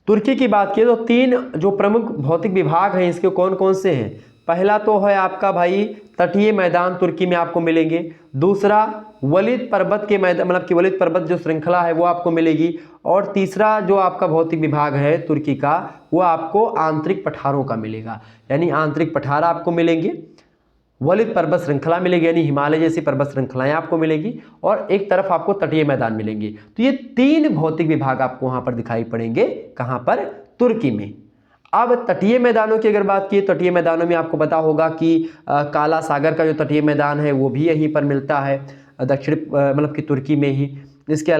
तुर्की की बात की तो 3 जो प्रमुख भौतिक विभाग हैं इसके कौन कौन से हैं। पहला तो है आपका भाई तटीय मैदान तुर्की में आपको मिलेंगे। दूसरा वलिद पर्वत के मैदान, मतलब कि वलिद पर्वत जो श्रृंखला है वो आपको मिलेगी। और तीसरा जो आपका भौतिक विभाग है तुर्की का वो आपको आंतरिक पठारों का मिलेगा, यानी आंतरिक पठार आपको मिलेंगे, वलिद पर्वत श्रृंखला मिलेगी यानी हिमालय जैसी पर्वत श्रृंखलाएं आपको मिलेगी, और एक तरफ आपको तटीय मैदान मिलेंगे। तो ये 3 भौतिक विभाग आपको वहां पर दिखाई पड़ेंगे, कहां पर, तुर्की में। अब तटीय मैदानों की अगर बात की, तटीय मैदानों में आपको पता होगा कि काला सागर का जो तटीय मैदान है वो भी यहीं पर मिलता है, दक्षिण मतलब कि तुर्की में ही। इसके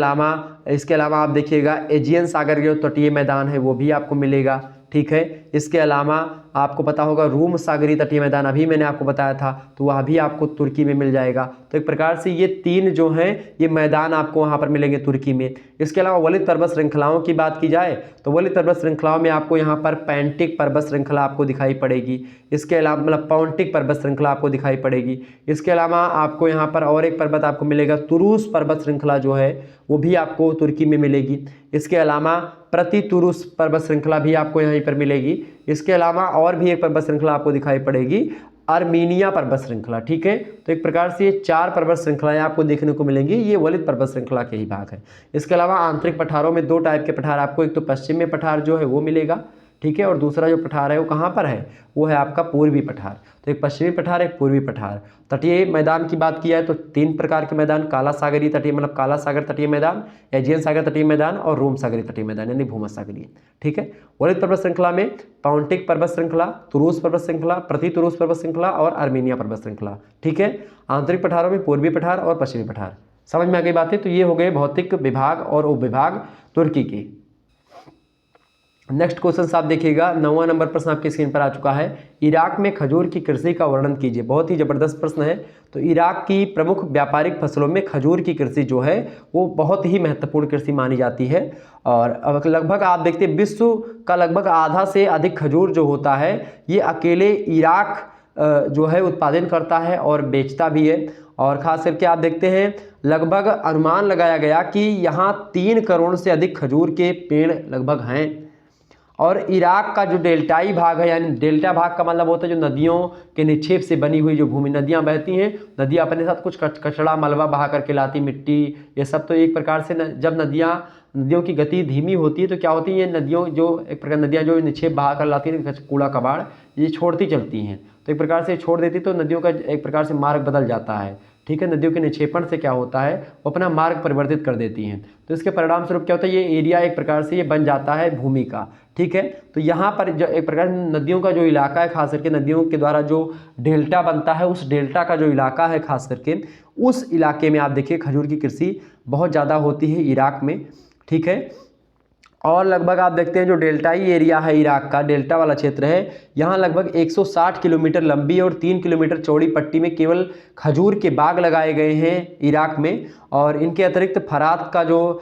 अलावा आप देखिएगा एजियन सागर के जो तटीय मैदान है वो भी आपको मिलेगा, ठीक है। इसके अलावा आपको पता होगा रूम सागरीय तटीय मैदान, अभी मैंने आपको बताया था, तो वह भी आपको तुर्की में मिल जाएगा। तो एक प्रकार से ये 3 जो हैं ये मैदान आपको वहाँ पर मिलेंगे तुर्की में। इसके अलावा वलिद पर्वत श्रृंखलाओं की बात की जाए तो वलिद पर्वत श्रृंखलाओं में आपको यहाँ पर पैंटिक पर्वत श्रृंखला आपको दिखाई पड़ेगी। इसके अलावा मतलब पौंटिक पर्वत श्रृंखला आपको दिखाई पड़ेगी। इसके अलावा आपको यहाँ पर और एक पर्वत आपको मिलेगा, तुरूस पर्वत श्रृंखला जो है वो भी आपको तुर्की में मिलेगी। इसके अलावा प्रति तुरूस पर्वत श्रृंखला भी आपको यहीं पर मिलेगी। इसके अलावा और भी एक पर्वत श्रृंखला आपको दिखाई पड़ेगी, आर्मीनिया पर्वत श्रृंखला, ठीक है। तो एक प्रकार से ये 4 पर्वत श्रृंखलाएं आपको देखने को मिलेंगी, ये वलिद पर्वत श्रृंखला के ही भाग है। इसके अलावा आंतरिक पठारों में 2 टाइप के पठार आपको, एक तो पश्चिमी पठार जो है वो मिलेगा, ठीक है, और दूसरा जो पठार है वो कहाँ पर है, वो है आपका पूर्वी पठार। तो एक पश्चिमी पठार, एक पूर्वी पठार। तटीय मैदान की बात की जाए तो 3 प्रकार के मैदान, काला सागरीय तटीय मतलब काला सागर तटीय मैदान, एजियन सागर तटीय मैदान और रोम सागरीय तटीय मैदान यानी भूमध्यसागरीय, ठीक है। वलिद पर्वत श्रृंखला में पौंटिक पर्वत श्रृंखला, तुरूस पर्वत श्रृंखला, प्रति तुरूस पर्वत श्रृंखला और आर्मीनिया पर्वत श्रृंखला, ठीक है। आंतरिक पठारों में पूर्वी पठार और पश्चिमी पठार। समझ में आ गई बातें। तो ये हो गए भौतिक विभाग और उपविभाग तुर्की के। नेक्स्ट क्वेश्चन आप देखिएगा, 9वां नंबर प्रश्न आपकी स्क्रीन पर आ चुका है। इराक में खजूर की कृषि का वर्णन कीजिए। बहुत ही जबरदस्त प्रश्न है। तो इराक की प्रमुख व्यापारिक फसलों में खजूर की कृषि जो है वो बहुत ही महत्वपूर्ण कृषि मानी जाती है। और लगभग आप देखते हैं विश्व का लगभग आधा से अधिक खजूर जो होता है ये अकेले इराक जो है उत्पादन करता है और बेचता भी है। और ख़ास करके आप देखते हैं लगभग अनुमान लगाया गया कि यहाँ 3 करोड़ से अधिक खजूर के पेड़ लगभग हैं। और इराक का जो डेल्टाई भाग है, यानी डेल्टा भाग का मतलब होता है जो नदियों के निक्षेप से बनी हुई जो भूमि, नदियाँ बहती हैं, नदियाँ अपने साथ कुछ कचड़ा मलबा बहा करके लाती, मिट्टी, ये सब। तो एक प्रकार से जब नदियों की गति धीमी होती है तो क्या होती है, ये नदियों जो एक प्रकार नदियाँ जो निक्षेप बहा कर लाती हैं, कूड़ा कबाड़, ये छोड़ती चलती हैं। तो एक प्रकार से छोड़ देती तो नदियों का एक प्रकार से मार्ग बदल जाता है, ठीक है। नदियों के निक्षेपण से क्या होता है, वो अपना मार्ग परिवर्तित कर देती हैं। तो इसके परिणाम स्वरूप क्या होता है, ये एरिया एक प्रकार से ये बन जाता है भूमि का, ठीक है। तो यहाँ पर जो एक प्रकार नदियों का जो इलाका है, खास करके नदियों के द्वारा जो डेल्टा बनता है, उस डेल्टा का जो इलाका है खास करके उस इलाके में आप देखिए खजूर की कृषि बहुत ज़्यादा होती है इराक में, ठीक है। और लगभग आप देखते हैं जो डेल्टाई एरिया है इराक का, डेल्टा वाला क्षेत्र है, यहाँ लगभग 160 किलोमीटर लंबी और 3 किलोमीटर चौड़ी पट्टी में केवल खजूर के बाग लगाए गए हैं इराक में। और इनके अतिरिक्त फरात जो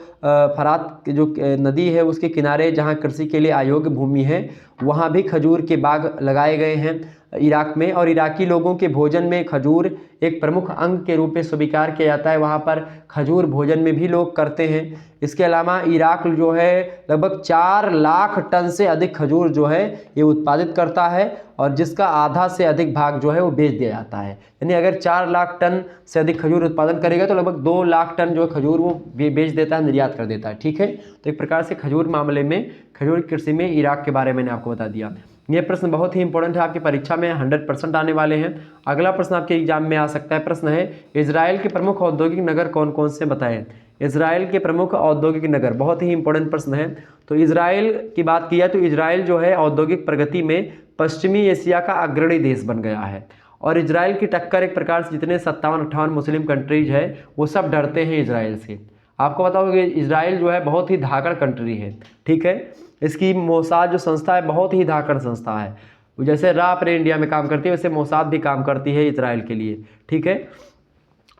नदी है उसके किनारे जहाँ कृषि के लिए अयोग्य भूमि है वहाँ भी खजूर के बाग लगाए गए हैं इराक में। और इराकी लोगों के भोजन में खजूर एक प्रमुख अंग के रूप में स्वीकार किया जाता है, वहाँ पर खजूर भोजन में भी लोग करते हैं। इसके अलावा इराक जो है लगभग 4 लाख टन से अधिक खजूर जो है ये उत्पादित करता है, और जिसका आधा से अधिक भाग जो है वो बेच दिया जाता है। यानी अगर 4 लाख टन से अधिक खजूर उत्पादन करेगा तो लगभग 2 लाख टन जो है खजूर वो बेच देता है, निर्यात कर देता है, ठीक है। तो एक प्रकार से खजूर मामले में, खजूर कृषि में इराक के बारे में मैंने आपको बता दिया। ये प्रश्न बहुत ही इंपॉर्टेंट है, आपकी परीक्षा में 100% आने वाले हैं। अगला प्रश्न आपके एग्जाम में आ सकता है। प्रश्न है इजराइल के प्रमुख औद्योगिक नगर कौन कौन से बताएं। इजराइल के प्रमुख औद्योगिक नगर, बहुत ही इंपॉर्टेंट प्रश्न है। तो इजराइल की बात की जाए तो इजराइल जो है औद्योगिक प्रगति में पश्चिमी एशिया का अग्रणी देश बन गया है। और इजराइल की टक्कर एक प्रकार से जितने 57-58 मुस्लिम कंट्रीज है वो सब डरते हैं इजराइल से। आपको पता होगा कि इजराइल जो है बहुत ही धाकड़ कंट्री है, ठीक है। इसकी मोसाद जो संस्था है बहुत ही धाकड़ संस्था है। जैसे रा अपने इंडिया में काम करती है वैसे मोसाद भी काम करती है इजराइल के लिए, ठीक है।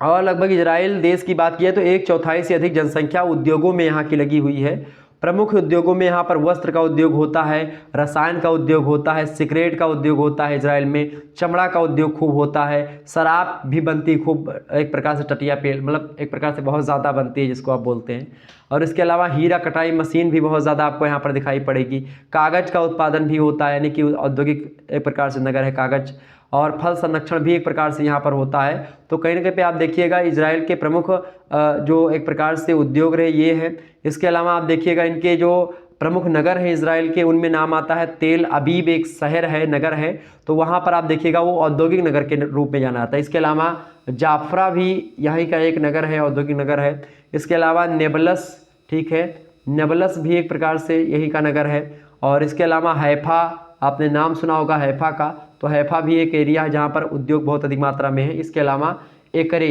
और लगभग इजराइल देश की बात की है तो 1/4 से अधिक जनसंख्या उद्योगों में यहाँ की लगी हुई है। प्रमुख उद्योगों में यहाँ पर वस्त्र का उद्योग होता है, रसायन का उद्योग होता है, सिगरेट का उद्योग होता है इजराइल में, चमड़ा का उद्योग खूब होता है, शराब भी बनती है खूब, एक प्रकार से टटिया पेल, मतलब एक प्रकार से बहुत ज़्यादा बनती है जिसको आप बोलते हैं। और इसके अलावा हीरा कटाई मशीन भी बहुत ज़्यादा आपको यहाँ पर दिखाई पड़ेगी। कागज़ का उत्पादन भी होता है, यानी कि औद्योगिक एक प्रकार से नगर है कागज़। और फल संरक्षण भी एक प्रकार से यहाँ पर होता है। तो कहीं ना कहीं पे आप देखिएगा इजराइल के प्रमुख जो एक प्रकार से उद्योग रहे ये है। इसके अलावा आप देखिएगा इनके जो प्रमुख नगर हैं इजराइल के, उनमें नाम आता है तेल अबीब, एक शहर है, नगर है, तो वहाँ पर आप देखिएगा वो औद्योगिक नगर के रूप में जाना जाता है। इसके अलावा जाफरा भी यहीं का एक नगर है, औद्योगिक नगर है। इसके अलावा नेबलस, ठीक है, नेबलस भी एक प्रकार से यही का नगर है। और इसके अलावा हैफा, आपने नाम सुना होगा हैफा का, तो हैफा भी एक एरिया है जहाँ पर उद्योग बहुत अधिक मात्रा में है। इसके अलावा एकरे,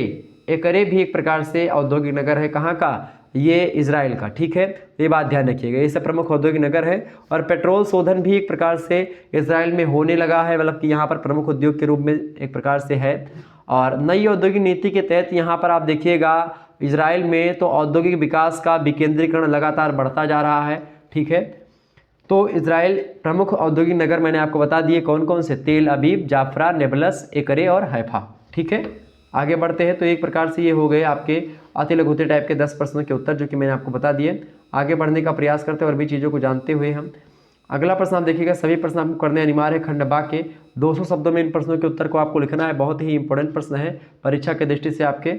एकरे भी एक प्रकार से औद्योगिक नगर है, कहाँ का, ये इजराइल का, ठीक है, ये बात ध्यान रखिएगा। ये सब प्रमुख औद्योगिक नगर है। और पेट्रोल शोधन भी एक प्रकार से इजराइल में होने लगा है, मतलब कि यहाँ पर प्रमुख उद्योग के रूप में एक प्रकार से है। और नई औद्योगिक नीति के तहत यहाँ पर आप देखिएगा इजराइल में तो औद्योगिक विकास का विकेंद्रीकरण लगातार बढ़ता जा रहा है, ठीक है। तो इजराइल प्रमुख औद्योगिक नगर मैंने आपको बता दिए कौन कौन से, तेल अबीब, जाफरा, नेबलस, एकरे और हैफा, ठीक है। आगे बढ़ते हैं। तो एक प्रकार से ये हो गए आपके अति लघुते टाइप के 10 प्रश्नों के उत्तर जो कि मैंने आपको बता दिए। आगे बढ़ने का प्रयास करते हैं और भी चीज़ों को जानते हुए हम। अगला प्रश्न आप देखिएगा, सभी प्रश्न आपको करने अनिवार्य है। खंड बा के 200 शब्दों में इन प्रश्नों के उत्तर को आपको लिखना है। बहुत ही इंपॉर्टेंट प्रश्न है परीक्षा के दृष्टि से आपके।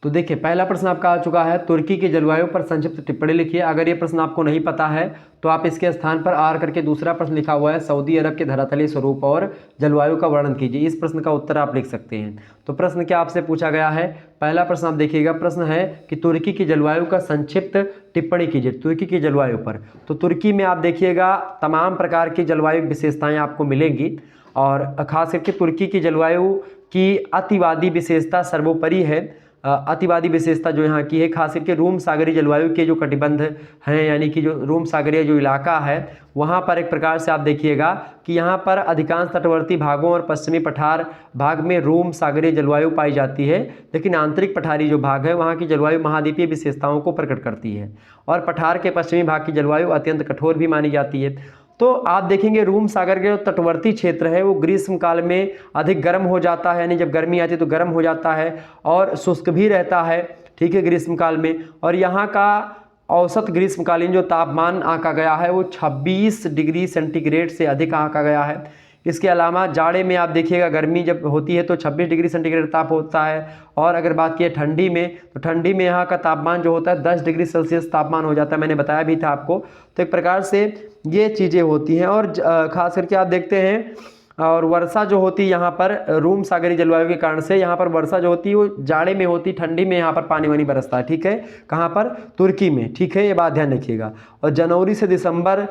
तो देखिए पहला प्रश्न आपका आ चुका है, तुर्की की जलवायु पर संक्षिप्त टिप्पणी लिखिए। अगर ये प्रश्न आपको नहीं पता है तो आप इसके स्थान पर आर करके दूसरा प्रश्न लिखा हुआ है, सऊदी अरब के धरातलीय स्वरूप और जलवायु का वर्णन कीजिए। इस प्रश्न का उत्तर आप लिख सकते हैं। तो प्रश्न क्या आपसे पूछा गया है, पहला प्रश्न आप देखिएगा, प्रश्न है कि तुर्की की जलवायु का संक्षिप्त टिप्पणी कीजिए तुर्की की जलवायु पर। तो तुर्की में आप देखिएगा तमाम प्रकार की जलवायु विशेषताएं आपको मिलेंगी और खास करके तुर्की की जलवायु की अतिवादी विशेषता सर्वोपरि है। अतिवादी विशेषता जो यहाँ की है खास करके रूम सागरीय जलवायु के जो कटिबंध हैं, यानी कि जो रूम सागरीय जो इलाका है वहाँ पर एक प्रकार से आप देखिएगा कि यहाँ पर अधिकांश तटवर्ती भागों और पश्चिमी पठार भाग में रूम सागरीय जलवायु पाई जाती है, लेकिन आंतरिक पठारी जो भाग है वहाँ की जलवायु महाद्वीपीय विशेषताओं को प्रकट करती है और पठार के पश्चिमी भाग की जलवायु अत्यंत कठोर भी मानी जाती है। तो आप देखेंगे रूम सागर के जो तटवर्ती क्षेत्र है वो ग्रीष्म काल में अधिक गर्म हो जाता है, यानी जब गर्मी आती है तो गर्म हो जाता है और शुष्क भी रहता है, ठीक है, ग्रीष्म काल में। और यहाँ का औसत ग्रीष्मकालीन जो तापमान आंका गया है वो 26 डिग्री सेंटीग्रेड से अधिक आंका गया है। इसके अलावा जाड़े में आप देखिएगा गर्मी जब होती है तो 26 डिग्री सेंटीग्रेड ताप होता है। और अगर बात की ठंडी में तो ठंडी में यहाँ का तापमान जो होता है 10 डिग्री सेल्सियस तापमान हो जाता है, मैंने बताया भी था आपको। तो एक प्रकार से ये चीज़ें होती हैं। और ख़ास करके आप देखते हैं और वर्षा जो होती है यहाँ पर रूम सागरीय जलवायु के कारण से यहाँ पर वर्षा जो होती है वो जाड़े में होती, ठंडी में यहाँ पर पानी वानी बरसता है, ठीक है, कहाँ पर, तुर्की में, ठीक है, ये बात ध्यान रखिएगा। और जनवरी से दिसंबर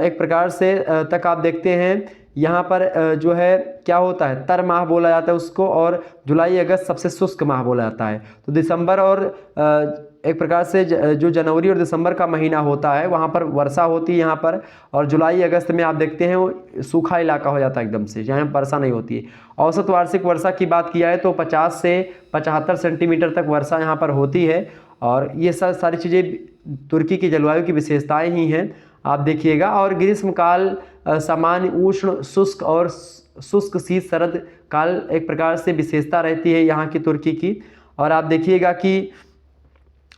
एक प्रकार से तक आप देखते हैं यहाँ पर जो है क्या होता है, तर माह बोला जाता है उसको, और जुलाई अगस्त सबसे शुष्क माह बोला जाता है। तो दिसंबर और एक प्रकार से जो जनवरी और दिसंबर का महीना होता है वहाँ पर वर्षा होती है यहाँ पर, और जुलाई अगस्त में आप देखते हैं वो सूखा इलाका हो जाता है एकदम से, जहाँ वर्षा नहीं होती है। औसत वार्षिक वर्षा की बात किया है तो 50 से 75 सेंटीमीटर तक वर्षा यहाँ पर होती है। और ये सारी चीज़ें तुर्की की जलवायु की विशेषताएँ ही हैं, आप देखिएगा। और ग्रीष्मकाल सामान्य उष्ण शुष्क और शुष्क शीत शरद काल एक प्रकार से विशेषता रहती है यहाँ की तुर्की की। और आप देखिएगा कि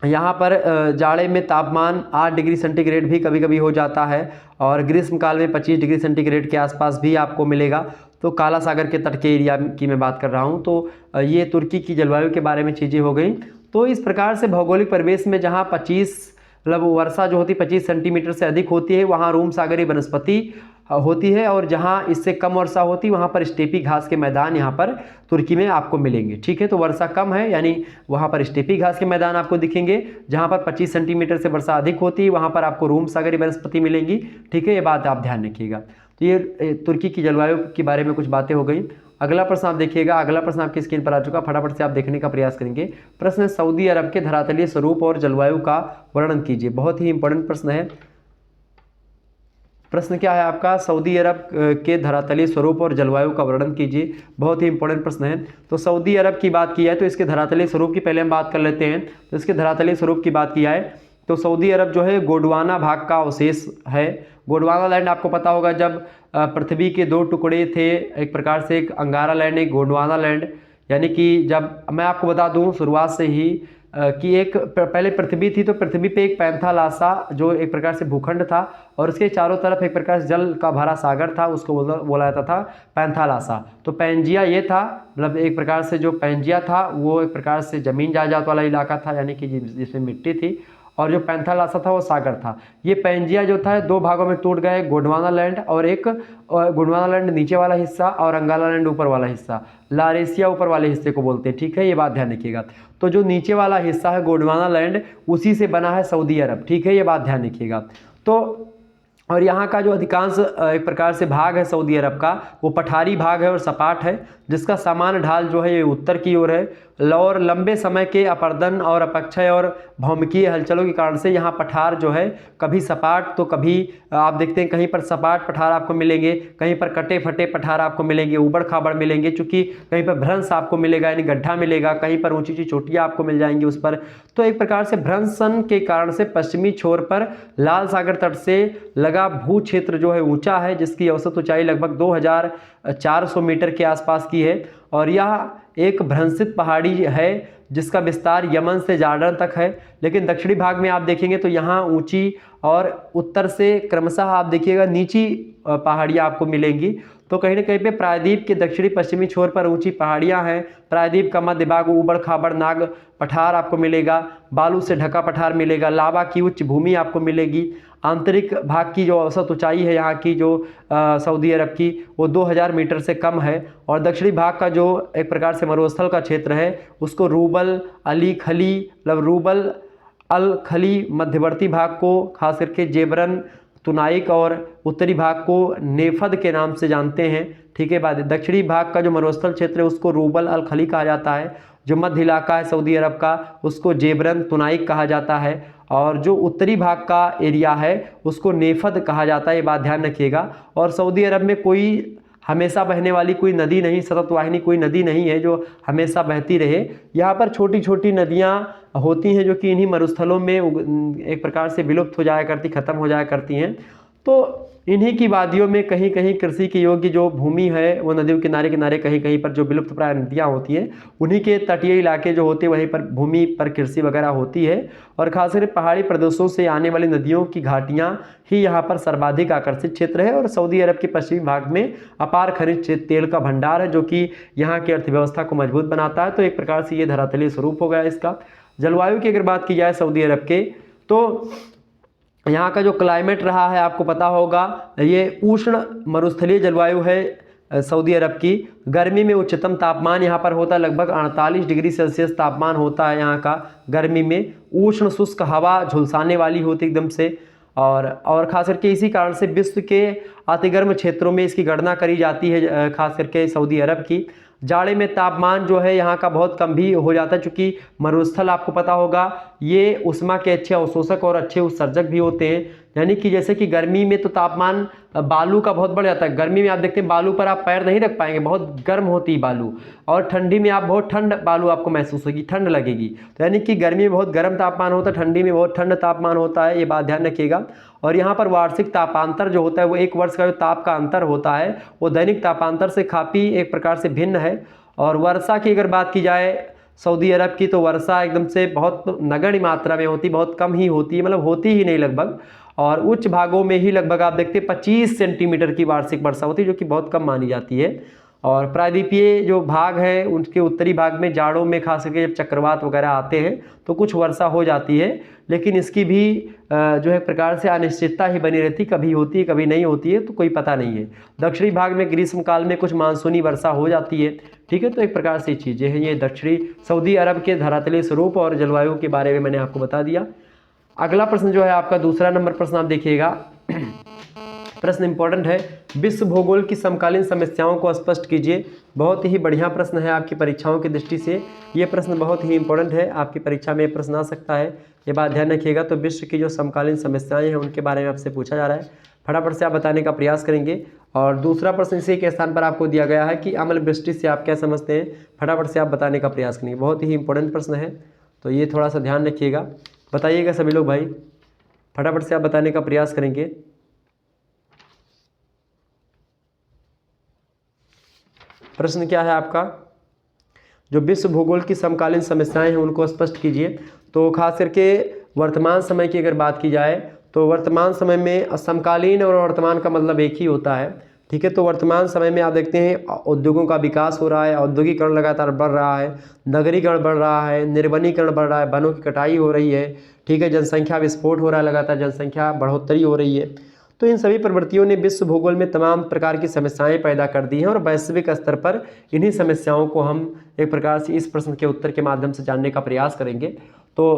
यहाँ पर जाड़े में तापमान 8 डिग्री सेंटीग्रेड भी कभी कभी हो जाता है और ग्रीष्मकाल में 25 डिग्री सेंटीग्रेड के आसपास भी आपको मिलेगा। तो काला सागर के तट के एरिया की मैं बात कर रहा हूँ। तो ये तुर्की की जलवायु के बारे में चीज़ें हो गई। तो इस प्रकार से भौगोलिक परिवेश में जहाँ 25 मतलब वर्षा जो होती 25 सेंटीमीटर से अधिक होती है वहाँ रूम सागरीय वनस्पति होती है, और जहाँ इससे कम वर्षा होती है वहाँ पर स्टेपी घास के मैदान यहाँ पर तुर्की में आपको मिलेंगे, ठीक है। तो वर्षा कम है यानी वहाँ पर स्टेपी घास के मैदान आपको दिखेंगे। जहाँ पर 25 सेंटीमीटर से वर्षा अधिक होती है वहाँ पर आपको रूम सागरीय वनस्पति मिलेंगी, ठीक है, ये बात आप ध्यान रखिएगा। तो ये तुर्की की जलवायु के बारे में कुछ बातें हो गई। अगला प्रश्न आप देखिएगा, अगला प्रश्न आपकी स्क्रीन पर आ चुका, फटाफट से आप देखने का प्रयास करेंगे। प्रश्न है सऊदी अरब के धरातलीय स्वरूप और जलवायु का वर्णन कीजिए। बहुत ही इंपॉर्टेंट प्रश्न है। प्रश्न क्या है आपका, सऊदी अरब के धरातलीय स्वरूप और जलवायु का वर्णन कीजिए। बहुत ही इंपॉर्टेंट प्रश्न है। तो सऊदी अरब की बात की है तो इसके धरातलीय स्वरूप की पहले हम बात कर लेते हैं। तो इसके धरातलीय स्वरूप की बात किया है तो सऊदी अरब जो है गोंडवाना भाग का अवशेष है। गोंडवाना लैंड आपको पता होगा, जब पृथ्वी के दो टुकड़े थे, एक प्रकार से एक अंगारा लैंड, एक गोंडवाना लैंड, यानी कि जब मैं आपको बता दूं शुरुआत से ही कि एक पहले पृथ्वी थी, तो पृथ्वी पे एक पैंथालासा जो एक प्रकार से भूखंड था और उसके चारों तरफ एक प्रकार से जल का भरा सागर था, उसको बोला जाता था पैंथालासा। तो पैंजिया ये था, मतलब एक प्रकार से जो पैंजिया था वो एक प्रकार से ज़मीन जायदाद वाला इलाका था, यानी कि जिसमें मिट्टी थी, और जो पैंथालासा था वो सागर था। ये पैंजिया जो था दो भागों में टूट गए, गोंडवाना लैंड और एक गोंडवाना लैंड नीचे वाला हिस्सा और अंगाला लैंड ऊपर वाला हिस्सा, लारेसिया ऊपर वाले हिस्से को बोलते हैं, ठीक है, ये बात ध्यान रखिएगा। तो जो नीचे वाला हिस्सा है गोंडवाना लैंड, उसी से बना है सऊदी अरब, ठीक है, ये बात ध्यान रखिएगा। तो और यहाँ का जो अधिकांश एक प्रकार से भाग है सऊदी अरब का, वो पठारी भाग है और सपाट है, जिसका सामान्य ढाल जो है ये उत्तर की ओर है। और लंबे समय के अपर्दन और अपक्षय और भौमिकीय हलचलों के कारण से यहाँ पठार जो है कभी सपाट तो कभी आप देखते हैं कहीं पर सपाट पठार आपको मिलेंगे, कहीं पर कटे फटे पठार आपको मिलेंगे, ऊबड़ खाबड़ मिलेंगे, चूंकि कहीं पर भ्रंश आपको मिलेगा यानी गड्ढा मिलेगा, कहीं पर ऊंची ऊंची चोटियाँ आपको मिल जाएंगी उस पर। तो एक प्रकार से भ्रंशन के कारण से पश्चिमी छोर पर लाल सागर तट से लगा भू क्षेत्र जो है ऊंचा है, जिसकी औसत ऊंचाई लगभग 2400 मीटर के आसपास की है। और यह एक भ्रंशित पहाड़ी है जिसका विस्तार यमन से जॉर्डन तक है। लेकिन दक्षिणी भाग में आप देखेंगे तो यहाँ ऊंची और उत्तर से क्रमशः आप देखिएगा नीची पहाड़ियाँ आपको मिलेंगी। तो कहीं ना कहीं पे प्रायद्वीप के दक्षिणी पश्चिमी छोर पर ऊंची पहाड़ियाँ हैं। प्रायद्वीप का मध्य भाग ऊबड़ खाबड़ नाग पठार आपको मिलेगा, बालू से ढका पठार मिलेगा, लावा की उच्च भूमि आपको मिलेगी। आंतरिक भाग की जो औसत ऊंचाई है यहाँ की जो सऊदी अरब की वो 2000 मीटर से कम है। और दक्षिणी भाग का जो एक प्रकार से मरुस्थल का क्षेत्र है उसको रूबल अली खली, मतलब रूबल अल खली, मध्यवर्ती भाग को खास करके जेबरन तुनाइक और उत्तरी भाग को नेफद के नाम से जानते हैं, ठीक है। बाद दक्षिणी भाग का जो मरुस्थल क्षेत्र है उसको रूबल अल खली कहा जाता है। जो मध्य इलाका है सऊदी अरब का उसको जेबरन तुनाइक कहा जाता है। और जो उत्तरी भाग का एरिया है उसको नेफद कहा जाता है, ये बात ध्यान रखिएगा। और सऊदी अरब में कोई हमेशा बहने वाली कोई नदी नहीं, सतत वाहिनी कोई नदी नहीं है जो हमेशा बहती रहे। यहाँ पर छोटी छोटी नदियाँ होती हैं जो कि इन्हीं मरुस्थलों में एक प्रकार से विलुप्त हो जाया करती, ख़त्म हो जाया करती हैं। तो इन्हीं की वादियों में कहीं कहीं कृषि के योग्य जो भूमि है वो नदियों किनारे किनारे कहीं कहीं पर जो विलुप्त प्राय नदियाँ होती हैं उन्हीं के तटीय इलाके जो होते हैं वहीं पर भूमि पर कृषि वगैरह होती है। और खासकर पहाड़ी प्रदेशों से आने वाली नदियों की घाटियाँ ही यहाँ पर सर्वाधिक आकर्षित क्षेत्र है। और सऊदी अरब के पश्चिमी भाग में अपार खनिज तेल का भंडार है जो कि यहाँ की अर्थव्यवस्था को मजबूत बनाता है। तो एक प्रकार से ये धरातलीय स्वरूप हो गया इसका। जलवायु की अगर बात की जाए सऊदी अरब के, तो यहाँ का जो क्लाइमेट रहा है आपको पता होगा, ये उष्ण मरुस्थलीय जलवायु है सऊदी अरब की। गर्मी में उच्चतम तापमान यहाँ पर होता है लगभग 48 डिग्री सेल्सियस तापमान होता है यहाँ का गर्मी में। उष्ण शुष्क हवा झुलसाने वाली होती एकदम से। और खास करके इसी कारण से विश्व के अतिगर्म क्षेत्रों में इसकी गणना करी जाती है, खास करके सऊदी अरब की। जाड़े में तापमान जो है यहाँ का बहुत कम भी हो जाता है, चूँकि मरुस्थल आपको पता होगा ये उष्मा के अच्छे अवशोषक और अच्छे उत्सर्जक भी होते हैं। यानी कि जैसे कि गर्मी में तो तापमान बालू का बहुत बढ़ जाता है, गर्मी में आप देखते हैं बालू पर आप पैर नहीं रख पाएंगे, बहुत गर्म होती है बालू। और ठंडी में आप बहुत ठंड बालू आपको महसूस होगी, ठंड लगेगी। तो यानी कि गर्मी में बहुत गर्म तापमान होता है, ठंडी में बहुत ठंड तापमान होता है, ये बात ध्यान रखिएगा। और यहाँ पर वार्षिक तापांतर जो होता है वो एक वर्ष का जो ताप का अंतर होता है वो दैनिक तापांतर से काफ़ी एक प्रकार से भिन्न है। और वर्षा की अगर बात की जाए सऊदी अरब की, तो वर्षा एकदम से बहुत नगण्य मात्रा में होती, बहुत कम ही होती है, मतलब होती ही नहीं लगभग। और उच्च भागों में ही लगभग आप देखते हैं 25 सेंटीमीटर की वार्षिक वर्षा होती है, जो कि बहुत कम मानी जाती है। और प्रायद्वीपीय जो भाग है उनके उत्तरी भाग में जाड़ों में खास करके जब चक्रवात वगैरह आते हैं तो कुछ वर्षा हो जाती है, लेकिन इसकी भी जो है प्रकार से अनिश्चितता ही बनी रहती, कभी होती है कभी नहीं होती है, तो कोई पता नहीं है। दक्षिणी भाग में ग्रीष्म काल में कुछ मानसूनी वर्षा हो जाती है, ठीक है। तो एक प्रकार से चीज़ें हैं, ये दक्षिणी सऊदी अरब के धरातलीय स्वरूप और जलवायु के बारे में मैंने आपको बता दिया। अगला प्रश्न जो है आपका दूसरा नंबर प्रश्न आप देखिएगा। प्रश्न इंपॉर्टेंट है, विश्व भूगोल की समकालीन समस्याओं को स्पष्ट कीजिए। बहुत ही बढ़िया प्रश्न है आपकी परीक्षाओं की दृष्टि से, ये प्रश्न बहुत ही इंपॉर्टेंट है, आपकी परीक्षा में प्रश्न आ सकता है, ये बात ध्यान रखिएगा। तो विश्व की जो समकालीन समस्याएं हैं उनके बारे में आपसे पूछा जा रहा है, फटाफट से आप बताने का प्रयास करेंगे। और दूसरा प्रश्न इसी के स्थान पर आपको दिया गया है कि अम्ल वृष्टि से आप क्या समझते हैं, फटाफट से आप बताने का प्रयास करेंगे। बहुत ही इंपॉर्टेंट प्रश्न है, तो ये थोड़ा सा ध्यान रखिएगा। बताइएगा सभी लोग भाई, फटाफट से आप बताने का प्रयास करेंगे। प्रश्न क्या है आपका? जो विश्व भूगोल की समकालीन समस्याएं हैं उनको स्पष्ट कीजिए। तो खास करके वर्तमान समय की अगर बात की जाए तो वर्तमान समय में समकालीन और वर्तमान का मतलब एक ही होता है, ठीक है। तो वर्तमान समय में आप देखते हैं उद्योगों का विकास हो रहा है, औद्योगिकरण लगातार बढ़ रहा है, नगरीकरण बढ़ रहा है, निर्वनीकरण बढ़ रहा है, वनों की कटाई हो रही है, ठीक है, जनसंख्या विस्फोट हो रहा है, लगातार जनसंख्या बढ़ोतरी हो रही है। तो इन सभी प्रवृत्तियों ने विश्व भूगोल में तमाम प्रकार की समस्याएं पैदा कर दी हैं और वैश्विक स्तर पर इन्हीं समस्याओं को हम एक प्रकार से इस प्रश्न के उत्तर के माध्यम से जानने का प्रयास करेंगे। तो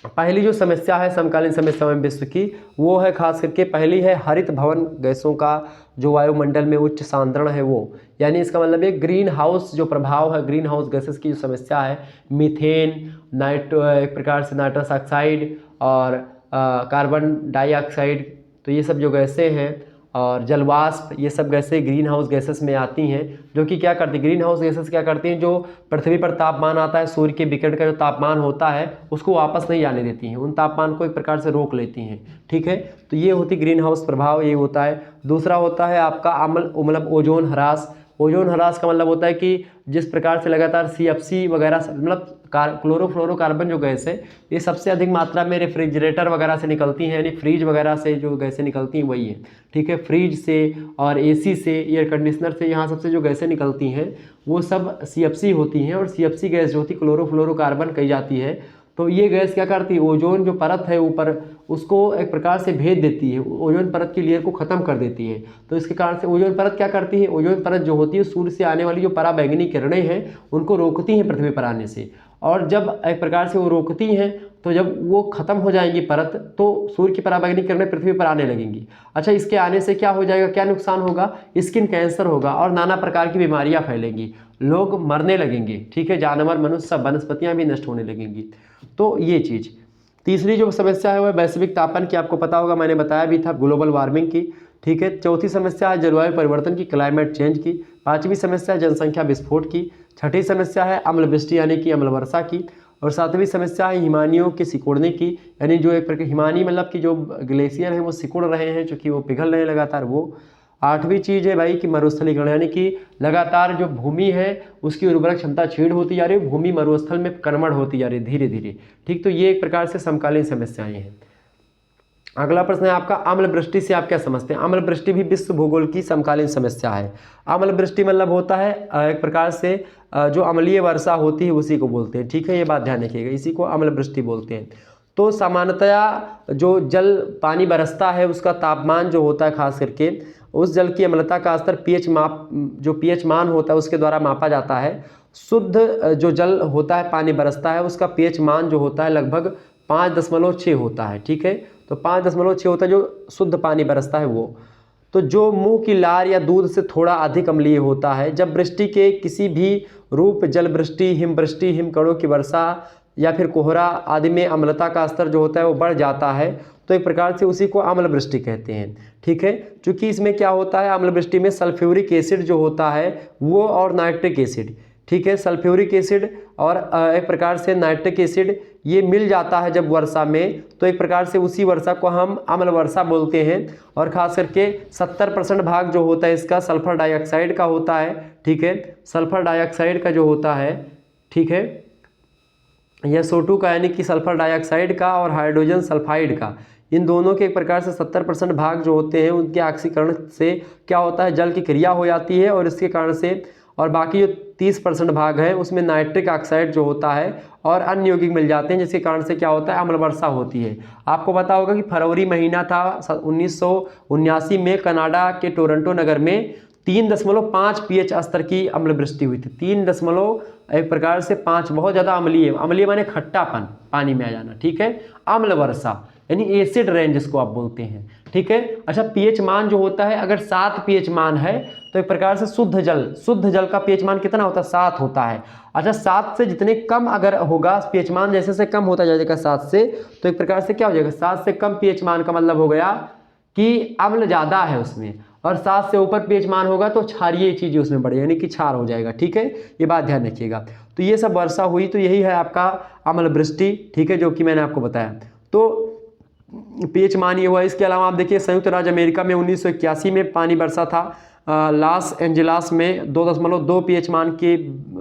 पहली जो समस्या है समकालीन समस्याओं में विश्व की, वो है खास करके पहली है हरित भवन गैसों का जो वायुमंडल में उच्च सांद्रण है वो, यानी इसका मतलब है ग्रीन हाउस जो प्रभाव है, ग्रीन हाउस गैसेस की जो समस्या है, मीथेन, एक प्रकार से नाइट्रस ऑक्साइड और कार्बन डाइऑक्साइड, तो ये सब जो गैसें हैं और जलवाष्प, ये सब गैसें ग्रीन हाउस गैसेस में आती हैं, जो कि क्या करती है, ग्रीन हाउस गैसेस क्या करती हैं, जो पृथ्वी पर तापमान आता है, सूर्य के विकिरण का जो तापमान होता है उसको वापस नहीं आने देती हैं, उन तापमान को एक प्रकार से रोक लेती हैं, ठीक है। तो ये होती ग्रीन हाउस प्रभाव, ये होता है। दूसरा होता है आपका मतलब ओजोन ह्रास। ओजोन ह्रास का मतलब होता है कि जिस प्रकार से लगातार CFC वगैरह मतलब क्लोरोफ्लोरोकार्बन जो गैस है ये सबसे अधिक मात्रा में रेफ्रिजरेटर वगैरह से निकलती हैं, यानी फ्रीज वगैरह से जो गैसें निकलती हैं वही है, ठीक है। फ्रीज से और AC से, एयर कंडीशनर से, यहाँ सबसे जो गैसें निकलती हैं वो सब CFC होती हैं और CFC गैस जो होती है क्लोरोफ्लोरोकार्बन कही जाती है। तो ये गैस क्या करती है, ओजोन जो परत है ऊपर उसको एक प्रकार से भेद देती है, ओजोन परत की लेयर को ख़त्म कर देती है। तो इसके कारण से ओजोन परत क्या करती है, ओजोन परत जो होती है सूर्य से आने वाली जो पराबैंगनी किरणें हैं उनको रोकती हैं पृथ्वी पर आने से, और जब एक प्रकार से वो रोकती हैं तो जब वो ख़त्म हो जाएंगी परत तो सूर्य की पराबैंगनी किरणें पृथ्वी पर आने लगेंगी। अच्छा, इसके आने से क्या हो जाएगा, क्या नुकसान होगा, स्किन कैंसर होगा और नाना प्रकार की बीमारियां फैलेंगी, लोग मरने लगेंगे, ठीक है, जानवर, मनुष्य, सब वनस्पतियां भी नष्ट होने लगेंगी। तो ये चीज़। तीसरी जो समस्या है वह वैश्विक तापन की, आपको पता होगा मैंने बताया भी था, ग्लोबल वार्मिंग की, ठीक है। चौथी समस्या है जलवायु परिवर्तन की, क्लाइमेट चेंज की। पांचवी समस्या है जनसंख्या विस्फोट की। छठी समस्या है अम्ल वृष्टि यानी कि अम्ल वर्षा की। और सातवीं समस्या है हिमानियों के सिकुड़ने की, यानी जो एक प्रकार हिमानी मतलब कि जो ग्लेशियर हैं वो सिकुड़ रहे हैं, चूँकि वो पिघल रहे हैं लगातार वो। आठवीं चीज़ है भाई कि मरुस्थलीकरण, यानी कि लगातार जो भूमि है उसकी उर्वरक क्षमता क्षीण होती जा रही है, भूमि मरुस्थल में कन्वर्ट होती जा रही है धीरे धीरे, ठीक। तो ये एक प्रकार से समकालीन समस्याएं हैं। अगला प्रश्न है आपका अम्ल वृष्टि से आप क्या समझते हैं? अम्ल वृष्टि भी विश्व भूगोल की समकालीन समस्या है। अम्ल वृष्टि मतलब होता है एक प्रकार से जो अम्लीय वर्षा होती है उसी को बोलते हैं, ठीक है, ये बात ध्यान रखिएगा, इसी को अम्ल वृष्टि बोलते हैं। तो सामान्यतया जो जल पानी बरसता है उसका तापमान जो होता है खास करके उस जल की अम्लता का स्तर जो pH मान होता है उसके द्वारा मापा जाता है। शुद्ध जो जल होता है पानी बरसता है उसका pH मान जो होता है लगभग 5.6 होता है, ठीक है। तो 5.6 होता है जो शुद्ध पानी बरसता है वो। तो जो मुंह की लार या दूध से थोड़ा अधिक अम्लीय होता है। जब वृष्टि के किसी भी रूप जल वृष्टि, हिमकणों की वर्षा या फिर कोहरा आदि में अम्लता का स्तर जो होता है वो बढ़ जाता है तो एक प्रकार से उसी को अम्ल वृष्टि कहते हैं, ठीक है। क्योंकि इसमें क्या होता है अम्ल वृष्टि में सल्फ्यूरिक एसिड जो होता है वो और नाइट्रिक एसिड, ठीक है, सल्फ्यूरिक एसिड और एक प्रकार से नाइट्रिक एसिड ये मिल जाता है जब वर्षा में, तो एक प्रकार से उसी वर्षा को हम अम्ल वर्षा बोलते हैं। और ख़ास करके 70% भाग जो होता है इसका सल्फर डाइऑक्साइड का होता है, ठीक है, सल्फर डाइऑक्साइड का जो होता है, ठीक है, यह SO2 का यानी कि सल्फर डाइऑक्साइड का और हाइड्रोजन सल्फाइड का, इन दोनों के एक प्रकार से 70% भाग जो होते हैं उनके ऑक्सीकरण से क्या होता है जल की क्रिया हो जाती है और इसके कारण से, और बाकी जो 30% भाग है उसमें नाइट्रिक ऑक्साइड जो होता है और अन्य यौगिक मिल जाते हैं जिसके कारण से क्या होता है अम्ल वर्षा होती है। आपको पता होगा कि फरवरी महीना था 1979 में कनाडा के टोरंटो नगर में 3.5 pH स्तर की अम्ल वृष्टि हुई थी। 3 एक प्रकार से 5 बहुत ज़्यादा अम्लीय, अम्लीय माने खट्टापन पानी में आ जाना, ठीक है, अम्ल वर्षा यानी एसिड रेन जिसको आप बोलते हैं, ठीक है। अच्छा, pH मान जो होता है अगर 7 pH मान है तो एक प्रकार से शुद्ध जल का pH मान कितना होता है 7 होता है। अच्छा, 7 से जितने कम अगर होगा pH मान जैसे से कम होता जाएगा 7 से, तो एक प्रकार से क्या हो जाएगा 7 से कम pH मान का मतलब हो गया कि अम्ल ज़्यादा है उसमें, और 7 से ऊपर pH मान होगा तो क्षारीय चीज़ उसमें बढ़ेगी यानी कि क्षार हो जाएगा, ठीक है, ये बात ध्यान रखिएगा। तो ये सब वर्षा हुई, तो यही है आपका अम्लवृष्टि, ठीक है, जो कि मैंने आपको बताया। तो पीएच मान ये हुआ। इसके अलावा आप देखिए संयुक्त राज्य अमेरिका में 1981 में पानी बरसा था। लॉस एंजेलिस में 2.2 पीएच मान की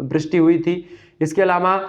वृष्टि हुई थी। इसके अलावा